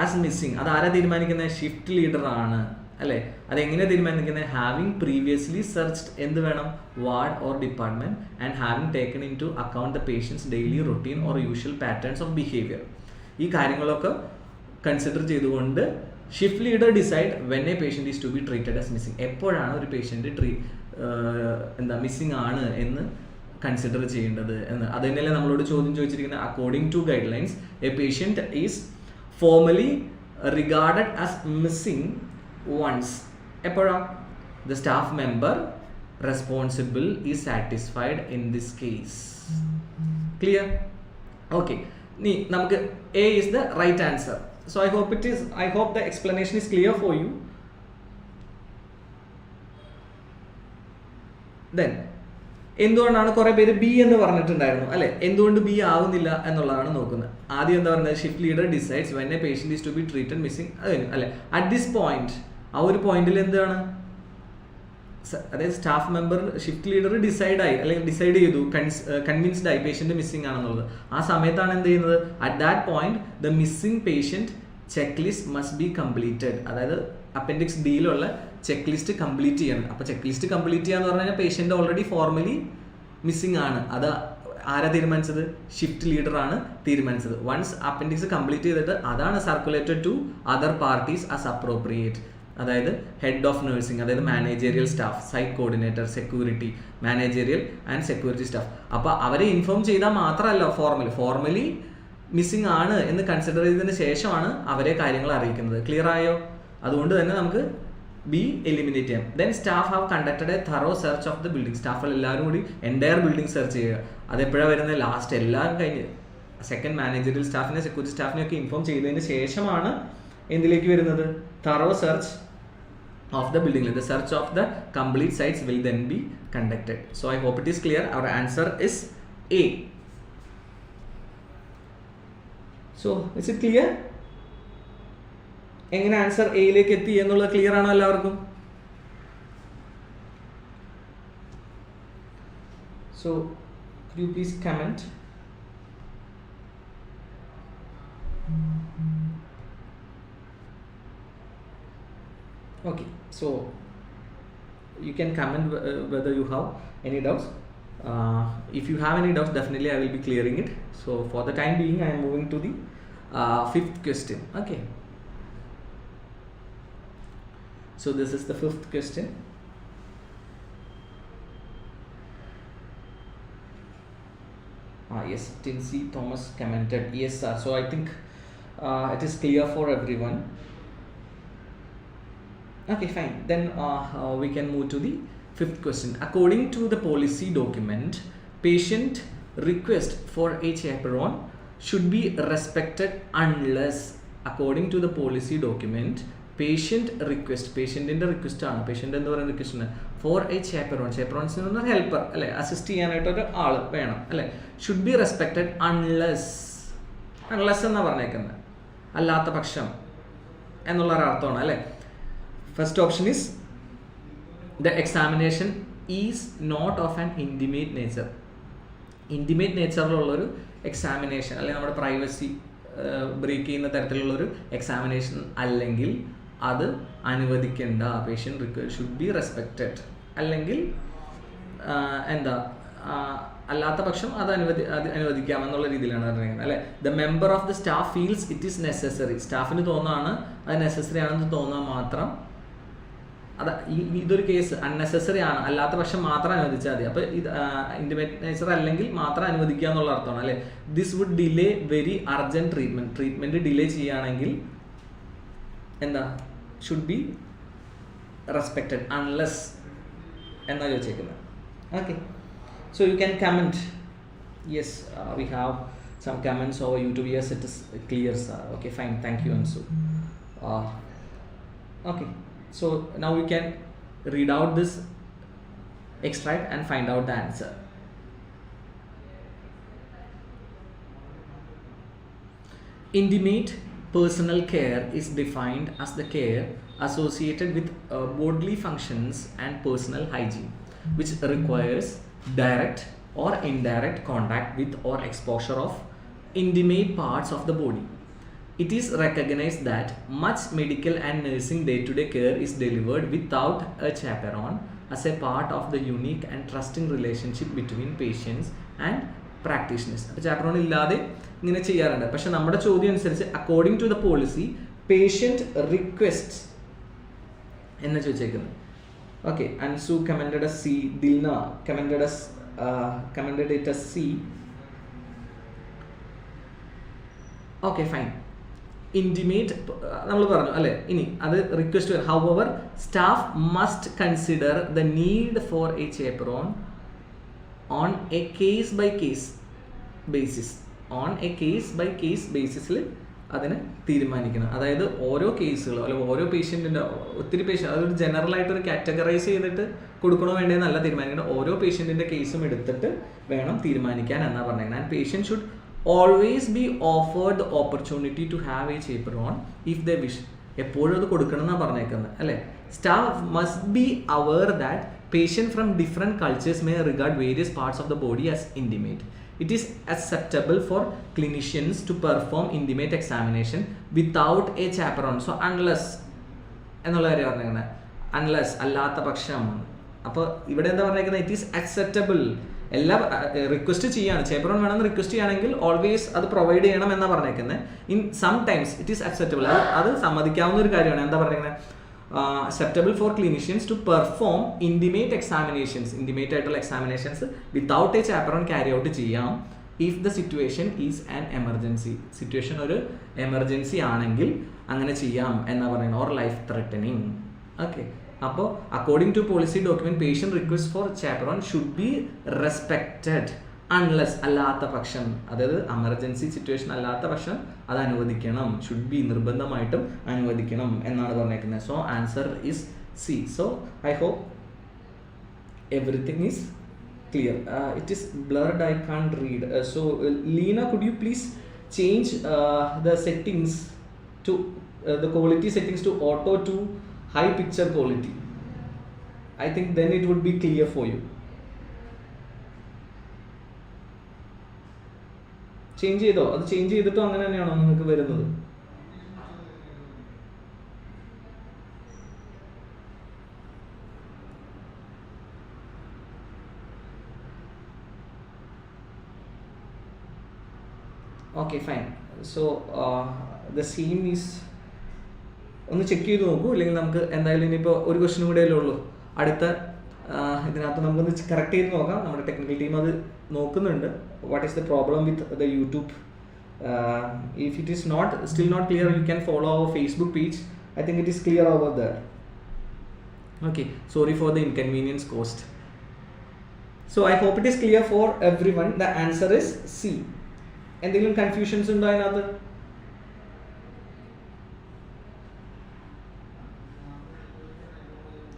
As missing അത് ആരാ തീരുമാനിക്കുന്നത്? ഷിഫ്റ്റ് ലീഡർ ആണ് അല്ലേ. അതെങ്ങനെ തീരുമാനിക്കുന്നത്? ഹാവിങ് പ്രീവിയസ്ലി സെർച്ച്ഡ് എന്ത് വേണം? Ward or department and having taken into account the patients daily routine or usual patterns of behaviour. ഈ കാര്യങ്ങളൊക്കെ കൺസിഡർ ചെയ്തുകൊണ്ട് shift leader decide when a patient is to be treated as missing. എപ്പോഴാണ് ഒരു patient missing ആണ് എന്ന് consider ചെയ്യേണ്ടത് എന്ന്. അത് തന്നെയല്ലേ നമ്മളോട് ചോദ്യം ചോദിച്ചിരിക്കുന്നത്. According to guidelines a patient is formally regarded as missing once. എപ്പോഴാണ്? The staff member responsible is satisfied in this case. Clear? Okay, ഇനി നമുക്ക് A is the right answer. So I hope the explanation is clear for you. Then എന്തുകൊണ്ടാണ് കുറേ പേര് B എന്ന് പറഞ്ഞിട്ടുണ്ടായിരുന്നു അല്ലെ. എന്തുകൊണ്ട് ബി ആവുന്നില്ല എന്നുള്ളതാണ് നോക്കുന്നത്. ആദ്യം എന്താ പറയുന്നത്? Shift leader decides when a patient is to be treated missing അല്ലെ. അറ്റ് ദിസ് പോയിന്റ്, ആ ഒരു പോയിന്റിൽ എന്താണ്? അതായത് staff member shift leader decide ചെയ്തു, കൺവിൻസ്ഡ് ആയി പേഷ്യൻ്റ് മിസ്സിംഗ് ആണെന്നുള്ളത്. ആ സമയത്താണ് എന്ത് ചെയ്യുന്നത്? At that point the missing patient check list must be completed. അതായത് അപ്പൻഡിക്സ് ഡിയിലുള്ള ചെക്ക് ലിസ്റ്റ് കംപ്ലീറ്റ് ചെയ്യണം. അപ്പോൾ ചെക്ക് ലിസ്റ്റ് കംപ്ലീറ്റ് ചെയ്യാന്ന് പറഞ്ഞു കഴിഞ്ഞാൽ പേഷ്യൻ്റ് ഓൾറെഡി ഫോർമലി മിസ്സിംഗ് ആണ്. അത് ആരാ തീരുമാനിച്ചത്? ഷിഫ്റ്റ് ലീഡർ ആണ് തീരുമാനിച്ചത്. വൺസ് അപ്പൻഡിക്സ് കംപ്ലീറ്റ് ചെയ്തിട്ട് അതാണ് circulated to other parties as appropriate. അതായത് ഹെഡ് ഓഫ് നഴ്സിംഗ്, അതായത് managerial staff, site coordinator, security, managerial and security staff. അപ്പോൾ അവരെ ഇൻഫോം ചെയ്താൽ മാത്രമല്ല ഫോർമലി മിസ്സിംഗ് ആണ് എന്ന് കൺസിഡർ ചെയ്തതിന് ശേഷമാണ് അവരെ കാര്യങ്ങൾ അറിയിക്കുന്നത്. ക്ലിയർ ആയോ? അതുകൊണ്ട് തന്നെ നമുക്ക് ബി എലിമിനേറ്റ് ചെയ്യാം. Then staff have conducted A thorough search of the building. Staff എല്ലാവരും കൂടി എൻ്റയർ ബിൽഡിംഗ് സെർച്ച് ചെയ്യുക. അതെപ്പോഴാണ് വരുന്നത്? ലാസ്റ്റ് എല്ലാം കഴിഞ്ഞ് സെക്കൻഡ് മാനേജറിയൽ സ്റ്റാഫിനെ സെക്യൂരിറ്റി സ്റ്റാഫിനെയൊക്കെ ഇൻഫോം ചെയ്തതിന് ശേഷമാണ് എന്തിലേക്ക് വരുന്നത്? Thorough search of the building. The search of the complete sites will then be conducted. So I hope it is clear. Our answer is A. So is it clear? എങ്ങനെ answer എയിലേക്ക് എത്തി എന്നുള്ളത് clear ആണോ എല്ലാവർക്കും? So could you please comment? Okay, so you can comment whether you have any doubts. If you have any doubts, definitely I will be clearing it. So for the time being, I am moving to the fifth question. Okay, so this is the fifth question. Yes, Tinsy Thomas commented yes sir. So I think it is clear for everyone. Okay, fine. Then we can move to the fifth question. According to the policy document, patient request for a chaperone should be respected unless, according to the policy document, patient request, patientന്റെ request ആണ്, patient എന്ന് പറയുന്ന request ആണ്, four A chaperone, chaperones എന്ന് പറഞ്ഞാൽ helper അല്ലേ, assist ചെയ്യാനായിട്ടൊരു ആൾ വേണം അല്ലേ, should be respected unless, unless എന്നാണ് പറഞ്ഞേക്കുന്നത്, അല്ലാത്ത പക്ഷം എന്നുള്ളൊരർത്ഥമാണ് അല്ലേ. First option is the examination is not of an intimate nature. Intimate നാച്ചുറലുള്ളൊരു എക്സാമിനേഷൻ അല്ലെങ്കിൽ നമ്മുടെ പ്രൈവസി ബ്രേക്ക് ചെയ്യുന്ന തരത്തിലുള്ളൊരു എക്സാമിനേഷൻ അല്ലെങ്കിൽ അത് അനുവദിക്കേണ്ട, പേഷ്യൻ്റ് ഷുഡ് ബി റെസ്പെക്റ്റഡ്, അല്ലെങ്കിൽ എന്താ അല്ലാത്ത പക്ഷം അത് അനുവദിക്കാമെന്നുള്ള രീതിയിലാണ് പറയുന്നത് അല്ലേ. The member of the staff feels it is necessary, സ്റ്റാഫിന് തോന്നുകയാണ് അത് നെസസറി ആണെന്ന് തോന്നാൻ മാത്രം, അത് ഇതൊരു കേസ് അൺനെസസറി ആണ്, അല്ലാത്ത പക്ഷം മാത്രം അനുവദിച്ചാൽ മതി. അപ്പോൾ ഇത് ഇൻറ്റിമേറ്റ് നേച്ചർ അല്ലെങ്കിൽ മാത്രം അനുവദിക്കുക എന്നുള്ള അർത്ഥമാണ് അല്ലേ. This would delay very urgent treatment delay ചെയ്യുകയാണെങ്കിൽ എന്താ ഷുഡ് ബി റെസ്പെക്റ്റഡ് അൺലെസ് എന്നാണ് ചോദിച്ചേക്കുന്നത്. Okay, so you can comment. Yes, we have some comments over YouTube. Yes, it is clear sir. Okay, fine, thank you Ansu. Okay, so now we can read out this extract and find out the answer. Intimate personal care is defined as the care associated with bodily functions and personal hygiene which requires direct or indirect contact with or exposure of intimate parts of the body. It is recognized that much medical and nursing day-to-day care is delivered without a chaperone as a part of the unique and trusting relationship between patients and practitioners. അപ്പോൾ chaperone ഇല്ലാതെ ഇങ്ങനെ ചെയ്യാറുണ്ട്. പക്ഷെ നമ്മുടെ ചോദ്യം അനുസരിച്ച് according to the policy patient requests എന്ന് ചോദിച്ചേക്കുന്നത്. Okay, Ansu commented as C. Dilna commented it as C. Okay, fine. Intimate നമ്മൾ പറഞ്ഞു അല്ലേ. ഇനി അത് request, however staff must consider the need for a chaperone on a case by case basis. On a case by case basis അതിനെ തീരുമാനിക്കണം. അതായത് ഓരോ കേസുകളോ അല്ലെങ്കിൽ ഓരോ പേഷ്യൻറ്റിൻ്റെ ഒത്തിരി പേഷ്യൻ്റ് അതൊരു ജനറലായിട്ടൊരു കാറ്റഗറൈസ് ചെയ്തിട്ട് കൊടുക്കണോ വേണ്ടതെന്നല്ല തീരുമാനിക്കണം. ഓരോ പേഷ്യൻറ്റിൻ്റെ കേസും എടുത്തിട്ട് വേണം തീരുമാനിക്കാൻ എന്നാണ് പറഞ്ഞേക്കുന്നത്. And patient should always be offered the opportunity to have a chaperone if the wish. എപ്പോഴും അത് കൊടുക്കണം എന്നാണ് പറഞ്ഞേക്കുന്നത് അല്ലേ. Staff must be aware that patient from different cultures may regard various parts of the body as intimate. It is acceptable for clinicians to perform intimate examination without a chaperone. So unless എന്നുള്ള കാര്യം പറഞ്ഞേക്കുന്നത്, unless അല്ലാത്ത പക്ഷം. അപ്പോൾ ഇവിടെ എന്താ പറഞ്ഞേക്കുന്നത്, it is acceptable. എല്ലാ റിക്വസ്റ്റ് ചെയ്യാണ്, chaperone വേണമെന്ന് റിക്വസ്റ്റ് ചെയ്യുകയാണെങ്കിൽ ഓൾവേസ് അത് പ്രൊവൈഡ് ചെയ്യണം എന്നാണ് പറഞ്ഞേക്കുന്നത്. In some times it is acceptable, അത് സമ്മതിക്കാവുന്ന ഒരു കാര്യമാണ്. എന്താ പറഞ്ഞേക്കുന്നത്, acceptable for clinicians to perform intimate examinations, intimate ആയിട്ടുള്ള examinations without a chaperone carry out ചെയ്യാം if the situation is an emergency. Situation ഒരു എമർജൻസി ആണെങ്കിൽ അങ്ങനെ ചെയ്യാം എന്നാ പറയുന്നത്. Or life threatening. Okay. According to policy document, patient request for chaperone should be respected unless allata paksham, അതായത് emergency situation അല്ലാത്ത പക്ഷം അത് അനുവദിക്കണം, ഷുഡ് ബി നിർബന്ധമായിട്ടും അനുവദിക്കണം എന്നാണ് പറഞ്ഞേക്കുന്നത്. So answer is C. So I hope everything is clear. It is blurred, I can't read. So Leena, could you please change the settings to the quality settings to auto to high picture quality? I think then it would be clear for you. Change ചെയ്തോ? അത് change ചെയ്തിട്ടോ അങ്ങനെ തന്നെയാണോ നിങ്ങൾക്ക് വരുന്നത്? Okay fine. So the same is ഒന്ന് check ചെയ്ത് നോക്കൂ. ഇല്ലെങ്കിൽ നമുക്ക് എന്തായാലും ഇനിയിപ്പോൾ ഒരു ക്വസ്റ്റ്യൻ കൂടെ അല്ലേ ഉള്ളൂ. അടുത്ത ഇതിനകത്ത് നമുക്കൊന്ന് കറക്റ്റ് ചെയ്ത് നോക്കാം. നമ്മുടെ ടെക്നിക്കൽ ടീം അത് നോക്കുന്നുണ്ട്. What is the problem with the YouTube? If it is not still not clear, you can follow our Facebook page. I think it is clear over there. Okay, sorry for the inconvenience caused. So I hope it is clear for everyone. The answer is C. എന്തെങ്കിലും confusions ഉണ്ടോ അതിനകത്ത്?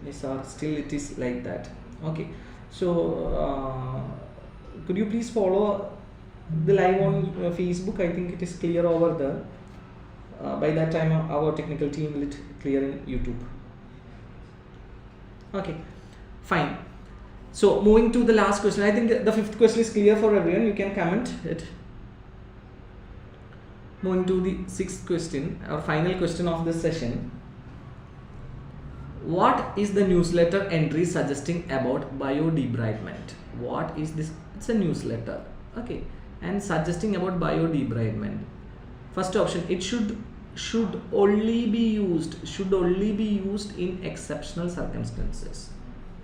Yes, or still it is like that. Okay, so could you please follow the live on Facebook? I think it is clear over there. By that time our technical team will it clear in YouTube. Okay, fine. So moving to the last question. I think the fifth question is clear for everyone. You can comment it. Moving to the sixth question, our final question of this session. What is the newsletter entry suggesting about biodebridement? What is this? It's a newsletter, okay, and suggesting about biodebridement. First option, it should only be used in exceptional circumstances.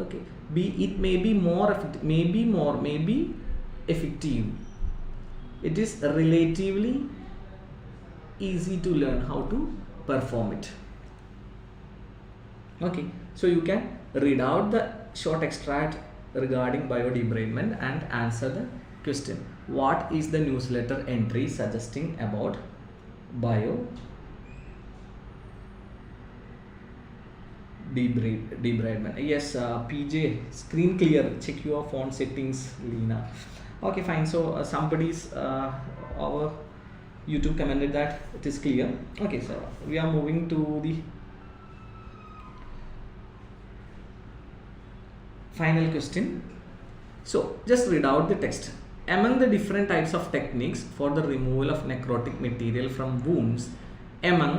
Okay, it may be more effective. It is relatively easy to learn how to perform it. Okay, so you can read out the short extract regarding biodebridement and answer the question. What is the newsletter entry suggesting about biodebridement? Yes, PJ, screen clear. Check your phone settings, Leena. Okay, fine. So somebody's our YouTube commented that it is clear. Okay, so we are moving to the final question. So just read out the text. Among the different types of techniques for the removal of necrotic material from wounds, among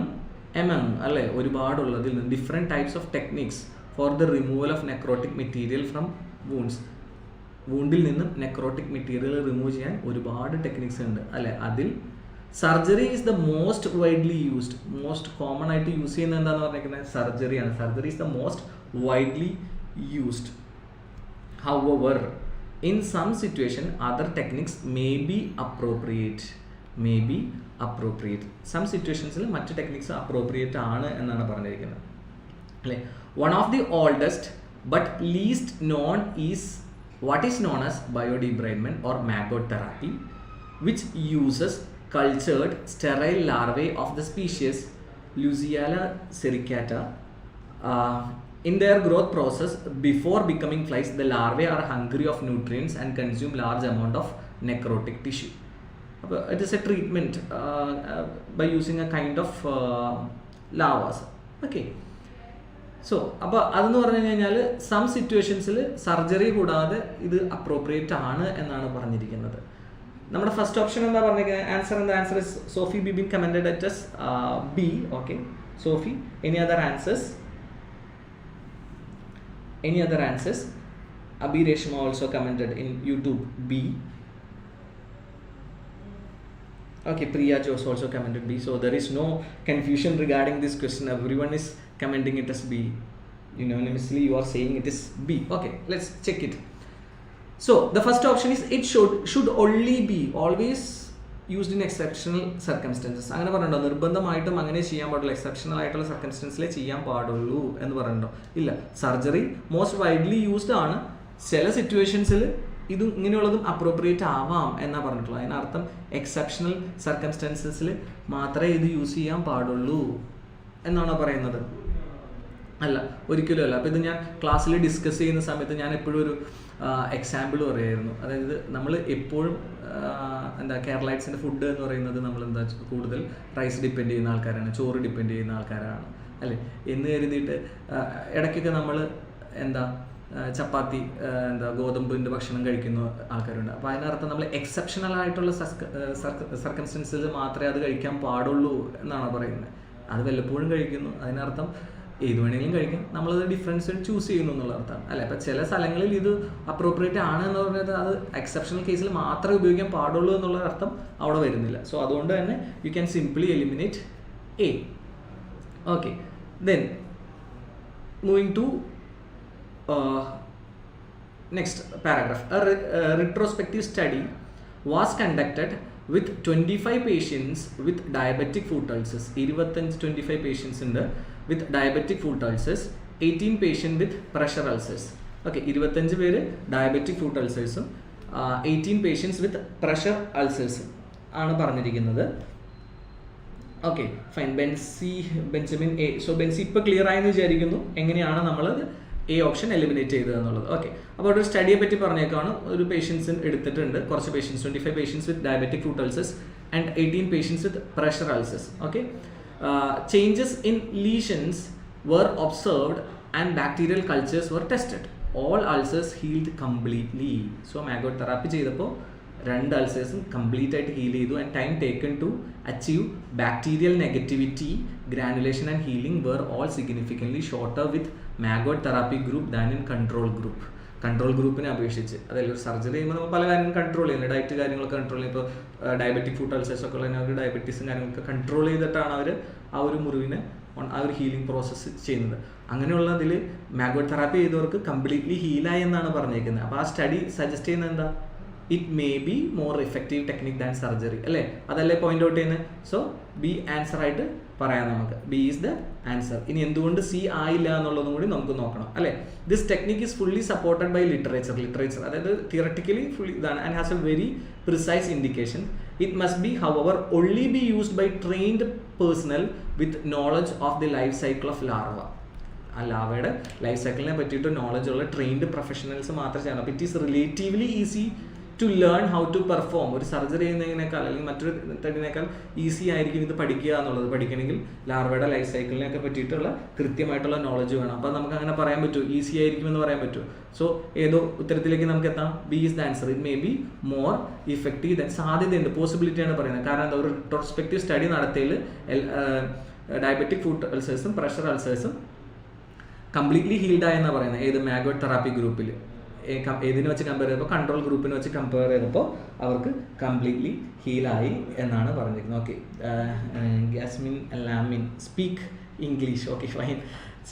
alle ഒരുപാടുള്ളതിൽ നിന്ന് different types of techniques for the removal of necrotic material from wounds, വൂണ്ടിൽ നിന്നും necrotic material remove ചെയ്യാൻ ഒരുപാട് techniques ഉണ്ട് അല്ലേ. അതിൽ surgery is the most widely used. Most common ആയിട്ട് use ചെയ്യുന്നത് എന്താണെന്ന് പറഞ്ഞിരിക്കുന്നത് സർജറിയാണ്. Surgery is the most widely used. However, in some situation other techniques may be appropriate. Some situations മറ്റ് ടെക്നിക്സ് അപ്രോപ്രിയേറ്റ് ആണ് എന്നാണ് പറഞ്ഞിരിക്കുന്നത് അല്ലേ. One of the oldest but least known is what is known as biodebridement or maggot therapy, which uses cultured sterile larvae of the species Luciala sericata. In their growth process, before becoming flies, the larvae are hungry of nutrients and consume large amount of necrotic tissue. It is a treatment by using a kind of lavas. Okay. So അപ്പോൾ അതെന്ന് പറഞ്ഞു കഴിഞ്ഞാൽ some സിറ്റുവേഷൻസിൽ surgery കൂടാതെ ഇത് appropriate ആണ് എന്നാണ് പറഞ്ഞിരിക്കുന്നത്. നമ്മുടെ ഫസ്റ്റ് ഓപ്ഷൻ എന്താ പറഞ്ഞിരിക്കുന്നത്? ആൻസർ എന്താ? Answer is Sophie Bibin commented at as B. Okay, Sophie. Any other answers? Any other answers? Abhi Reshma also commented in YouTube B. Okay, Priya Jose also commented B. So there is no confusion regarding this question. Everyone is commenting it as B. Unanimously you are saying it is B. Okay, let's check it. So the first option is it should only be. Always used in exceptional circumstances അങ്ങനെ പറഞ്ഞിട്ടുണ്ടോ? നിർബന്ധമായിട്ടും അങ്ങനെ ചെയ്യാൻ പാടുള്ളൂ, exceptional ആയിട്ടുള്ള സർക്കംസ്റ്റൻസിലേ ചെയ്യാൻ പാടുള്ളൂ എന്ന് പറഞ്ഞിട്ടുണ്ടോ? ഇല്ല. സർജറി മോസ്റ്റ് വൈഡ്ലി യൂസ്ഡ് ആണ്. ചില സിറ്റുവേഷൻസിൽ ഇത് ഇങ്ങനെയുള്ളതും അപ്രോപ്രിയേറ്റ് ആവാം എന്നാണ് പറഞ്ഞിട്ടുള്ളത്. അതിനർത്ഥം എക്സെപ്ഷണൽ സർക്കംസ്റ്റൻസസിൽ മാത്രമേ ഇത് യൂസ് ചെയ്യാൻ പാടുള്ളൂ എന്നാണോ പറയുന്നത്? അല്ല, ഒരിക്കലും അല്ല. അപ്പോൾ ഇത് ഞാൻ ക്ലാസ്സിൽ ഡിസ്കസ് ചെയ്യുന്ന സമയത്ത് ഞാൻ എപ്പോഴും ഒരു എക്സാമ്പിൾ പറയുമായിരുന്നു. അതായത് നമ്മൾ എപ്പോഴും കേരളൈറ്റ്സിൻ്റെ ഫുഡ് എന്ന് പറയുന്നത് നമ്മൾ കൂടുതൽ റൈസ് ഡിപ്പെൻഡ് ചെയ്യുന്ന ആൾക്കാരാണ്, ചോറ് ഡിപ്പെൻഡ് ചെയ്യുന്ന ആൾക്കാരാണ് അല്ലേ എന്ന് കരുതിയിട്ട് ഇടയ്ക്കൊക്കെ നമ്മൾ ചപ്പാത്തി ഗോതമ്പിൻ്റെ ഭക്ഷണം കഴിക്കുന്ന ആൾക്കാരുണ്ട്. അപ്പോൾ അതിനർത്ഥം നമ്മൾ എക്സെപ്ഷണൽ ആയിട്ടുള്ള സർക്കംസ്റ്റൻസിൽ മാത്രമേ അത് കഴിക്കാൻ പാടുള്ളൂ എന്നാണ് പറയുന്നത്. അത് വല്ലപ്പോഴും കഴിക്കുന്നു, അതിനർത്ഥം ഏത് വേണമെങ്കിലും കഴിക്കാം, നമ്മളത് ഡിഫറൻസ് ചൂസ് ചെയ്യുന്നു എന്നുള്ള അർത്ഥമാണ് അല്ലേ. അപ്പം ചില സ്ഥലങ്ങളിൽ ഇത് അപ്രോപ്രിയേറ്റ് ആണ് എന്ന് പറയുന്നത് അത് എക്സെപ്ഷണൽ കേസിൽ മാത്രമേ ഉപയോഗിക്കാൻ പാടുള്ളൂ എന്നുള്ള അർത്ഥം അവിടെ വരുന്നില്ല. സോ അതുകൊണ്ട് തന്നെ you can simply eliminate A. Okay, then moving to next paragraph. A retrospective study was conducted with 25 patients with diabetic foot ulcers. 25 patients with diabetic foot ulcers, 18 patients with pressure ulcers. Okay, 25 പേര് diabetic foot ulcers, 18 patients with pressure ulcers ആണ് പറഞ്ഞിരിക്കുന്നത്. Okay fine. Benjamin A. So Bency ഇപ്പോൾ clear ആയെന്ന് വിചാരിക്കുന്നു എങ്ങനെയാണ് നമ്മളത് A option eliminate ചെയ്തത് എന്നുള്ളത്. ഓക്കെ, അപ്പോൾ ഒരു സ്റ്റഡിയെ പറ്റി പറഞ്ഞേക്കാണ്. ഒരു പേഷ്യൻസിന് എടുത്തിട്ടുണ്ട്, കുറച്ച് patients, 25 patients with diabetic foot ulcers and 18 patients with pressure ulcers. Okay, changes in lesions were observed and bacterial cultures were tested. All ulcers healed completely. So maggot therapy ചെയ്തപ്പോൾ 2 അൾസേഴ്സും കംപ്ലീറ്റ് ആയിട്ട് ഹീൽ ചെയ്തു. And time taken to achieve bacterial negativity, granulation and healing were all significantly shorter with maggot therapy group than in control group. Control ഗ്രൂപ്പിനെ അപേക്ഷിച്ച്, അതായത് ഒരു surgery ചെയ്യുമ്പോൾ നമ്മൾ പല കാര്യങ്ങളും കൺട്രോൾ ചെയ്യുന്നത്, ഡയറ്റ് കാര്യങ്ങളൊക്കെ കൺട്രോൾ ചെയ്യും. ഇപ്പോൾ ഡയബറ്റിക് ഫുഡ് അൾസേഴ്സ് ഒക്കെ ഉള്ളതിന് അവർ ഡയബറ്റീസും കാര്യങ്ങളൊക്കെ കൺട്രോൾ ചെയ്തിട്ടാണ് അവർ ആ ഒരു മുറിവിനെ ആ ഒരു ഹീലിംഗ് പ്രോസസ്സ് ചെയ്യുന്നത്. അങ്ങനെയുള്ളതിൽ മാഗോട്ട് തെറാപ്പി ചെയ്തവർക്ക് കംപ്ലീറ്റ്ലി ഹീലായി എന്നാണ് പറഞ്ഞേക്കുന്നത്. അപ്പോൾ ആ സ്റ്റഡി സജസ്റ്റ് ചെയ്യുന്നത് എന്താ? It may be more effective technique than surgery അല്ലേ, അതല്ലേ പോയിന്റ് ഔട്ട് ചെയ്യുന്നത്. സോ ബി ആൻസർ ആയിട്ട് പറയാം നമുക്ക്. B is the answer. ഇനി എന്തുകൊണ്ട് സി ആയില്ല എന്നുള്ളതും കൂടി നമുക്ക് നോക്കണം അല്ലേ. This technique is fully supported by literature അതായത് തിയററ്റിക്കലി ഫുള്ളി ഇതാണ് and has a very precise indication. It must be however only be used by trained personnel with knowledge of the life cycle of larva. ആ ലാവയുടെ life സൈക്കിളിനെ പറ്റിയിട്ട് knowledge ഉള്ള trained professionals മാത്രമേ ചെയ്യണം. അപ്പോൾ it is relatively easy to learn how to perform. ഒരു surgery ചെയ്യുന്നതിനേക്കാൾ അല്ലെങ്കിൽ മറ്റൊരു തടിനേക്കാൾ ഈസി ആയിരിക്കും ഇത് പഠിക്കുക എന്നുള്ളത്. പഠിക്കണമെങ്കിൽ ലാർവയുടെ ലൈഫ് സൈക്കിളിനെയൊക്കെ പറ്റിയിട്ടുള്ള കൃത്യമായിട്ടുള്ള നോളജ് വേണം. അപ്പോൾ നമുക്ക് അങ്ങനെ പറയാൻ പറ്റുമോ? ഈസി ആയിരിക്കും എന്ന് പറയാൻ പറ്റുമോ? സോ ഏതോ ഉത്തരത്തിലേക്ക് നമുക്ക് എത്താം. B is the answer. It may be more effective than. സാധ്യതയുണ്ട്, പോസിബിലിറ്റിയാണ് പറയുന്നത്. കാരണം എന്താ, ഒരു റെട്രോസ്പെക്റ്റീവ് സ്റ്റഡി നടത്തിയതിൽ ഡയബറ്റിക് ഫുട്ട് അൾസേഴ്സും പ്രഷർ അൾസേഴ്സും കംപ്ലീറ്റ്ലി ഹീൽഡായി എന്നാണ് പറയുന്നത്. ഏത് മാഗോട്ട് തെറാപ്പി ഗ്രൂപ്പിൽ ഏതിനെ വെച്ച് കമ്പയർ ചെയ്തപ്പോൾ കൺട്രോൾ ഗ്രൂപ്പിനെ വെച്ച് കമ്പയർ ചെയ്തപ്പോൾ അവർക്ക് കംപ്ലീറ്റ്ലി ഹീലായി എന്നാണ് പറഞ്ഞിരിക്കുന്നത്. ഓക്കെ, ഗ്യാസ്മിൻ ലാമിൻ speak English. Okay fine.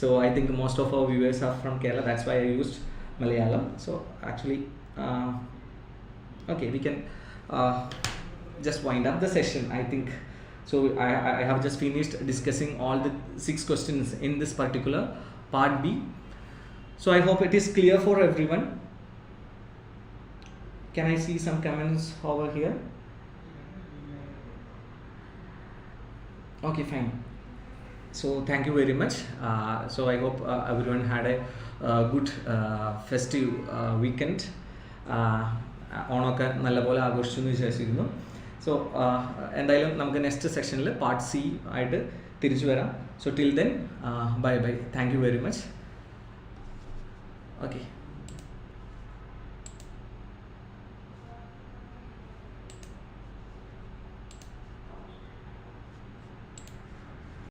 So I think most of our viewers are from Kerala, that's why I used Malayalam. So actually okay, we can just wind up the session, I think. So I have just finished discussing all the 6 questions in this particular part B. So I hope it is clear for everyone. Can I see some comments over here? Okay, fine. So thank you very much. So I hope everyone had a good festive weekend. ഓണമൊക്കെ നല്ലപോലെ ആഘോഷിച്ചു എന്ന് വിശ്വസിക്കുന്നു. So എന്തായാലും നമുക്ക് next സെക്ഷനിൽ part C ആയിട്ട് തിരിച്ചു വരാം. So till then bye bye. Thank you very much. Okay.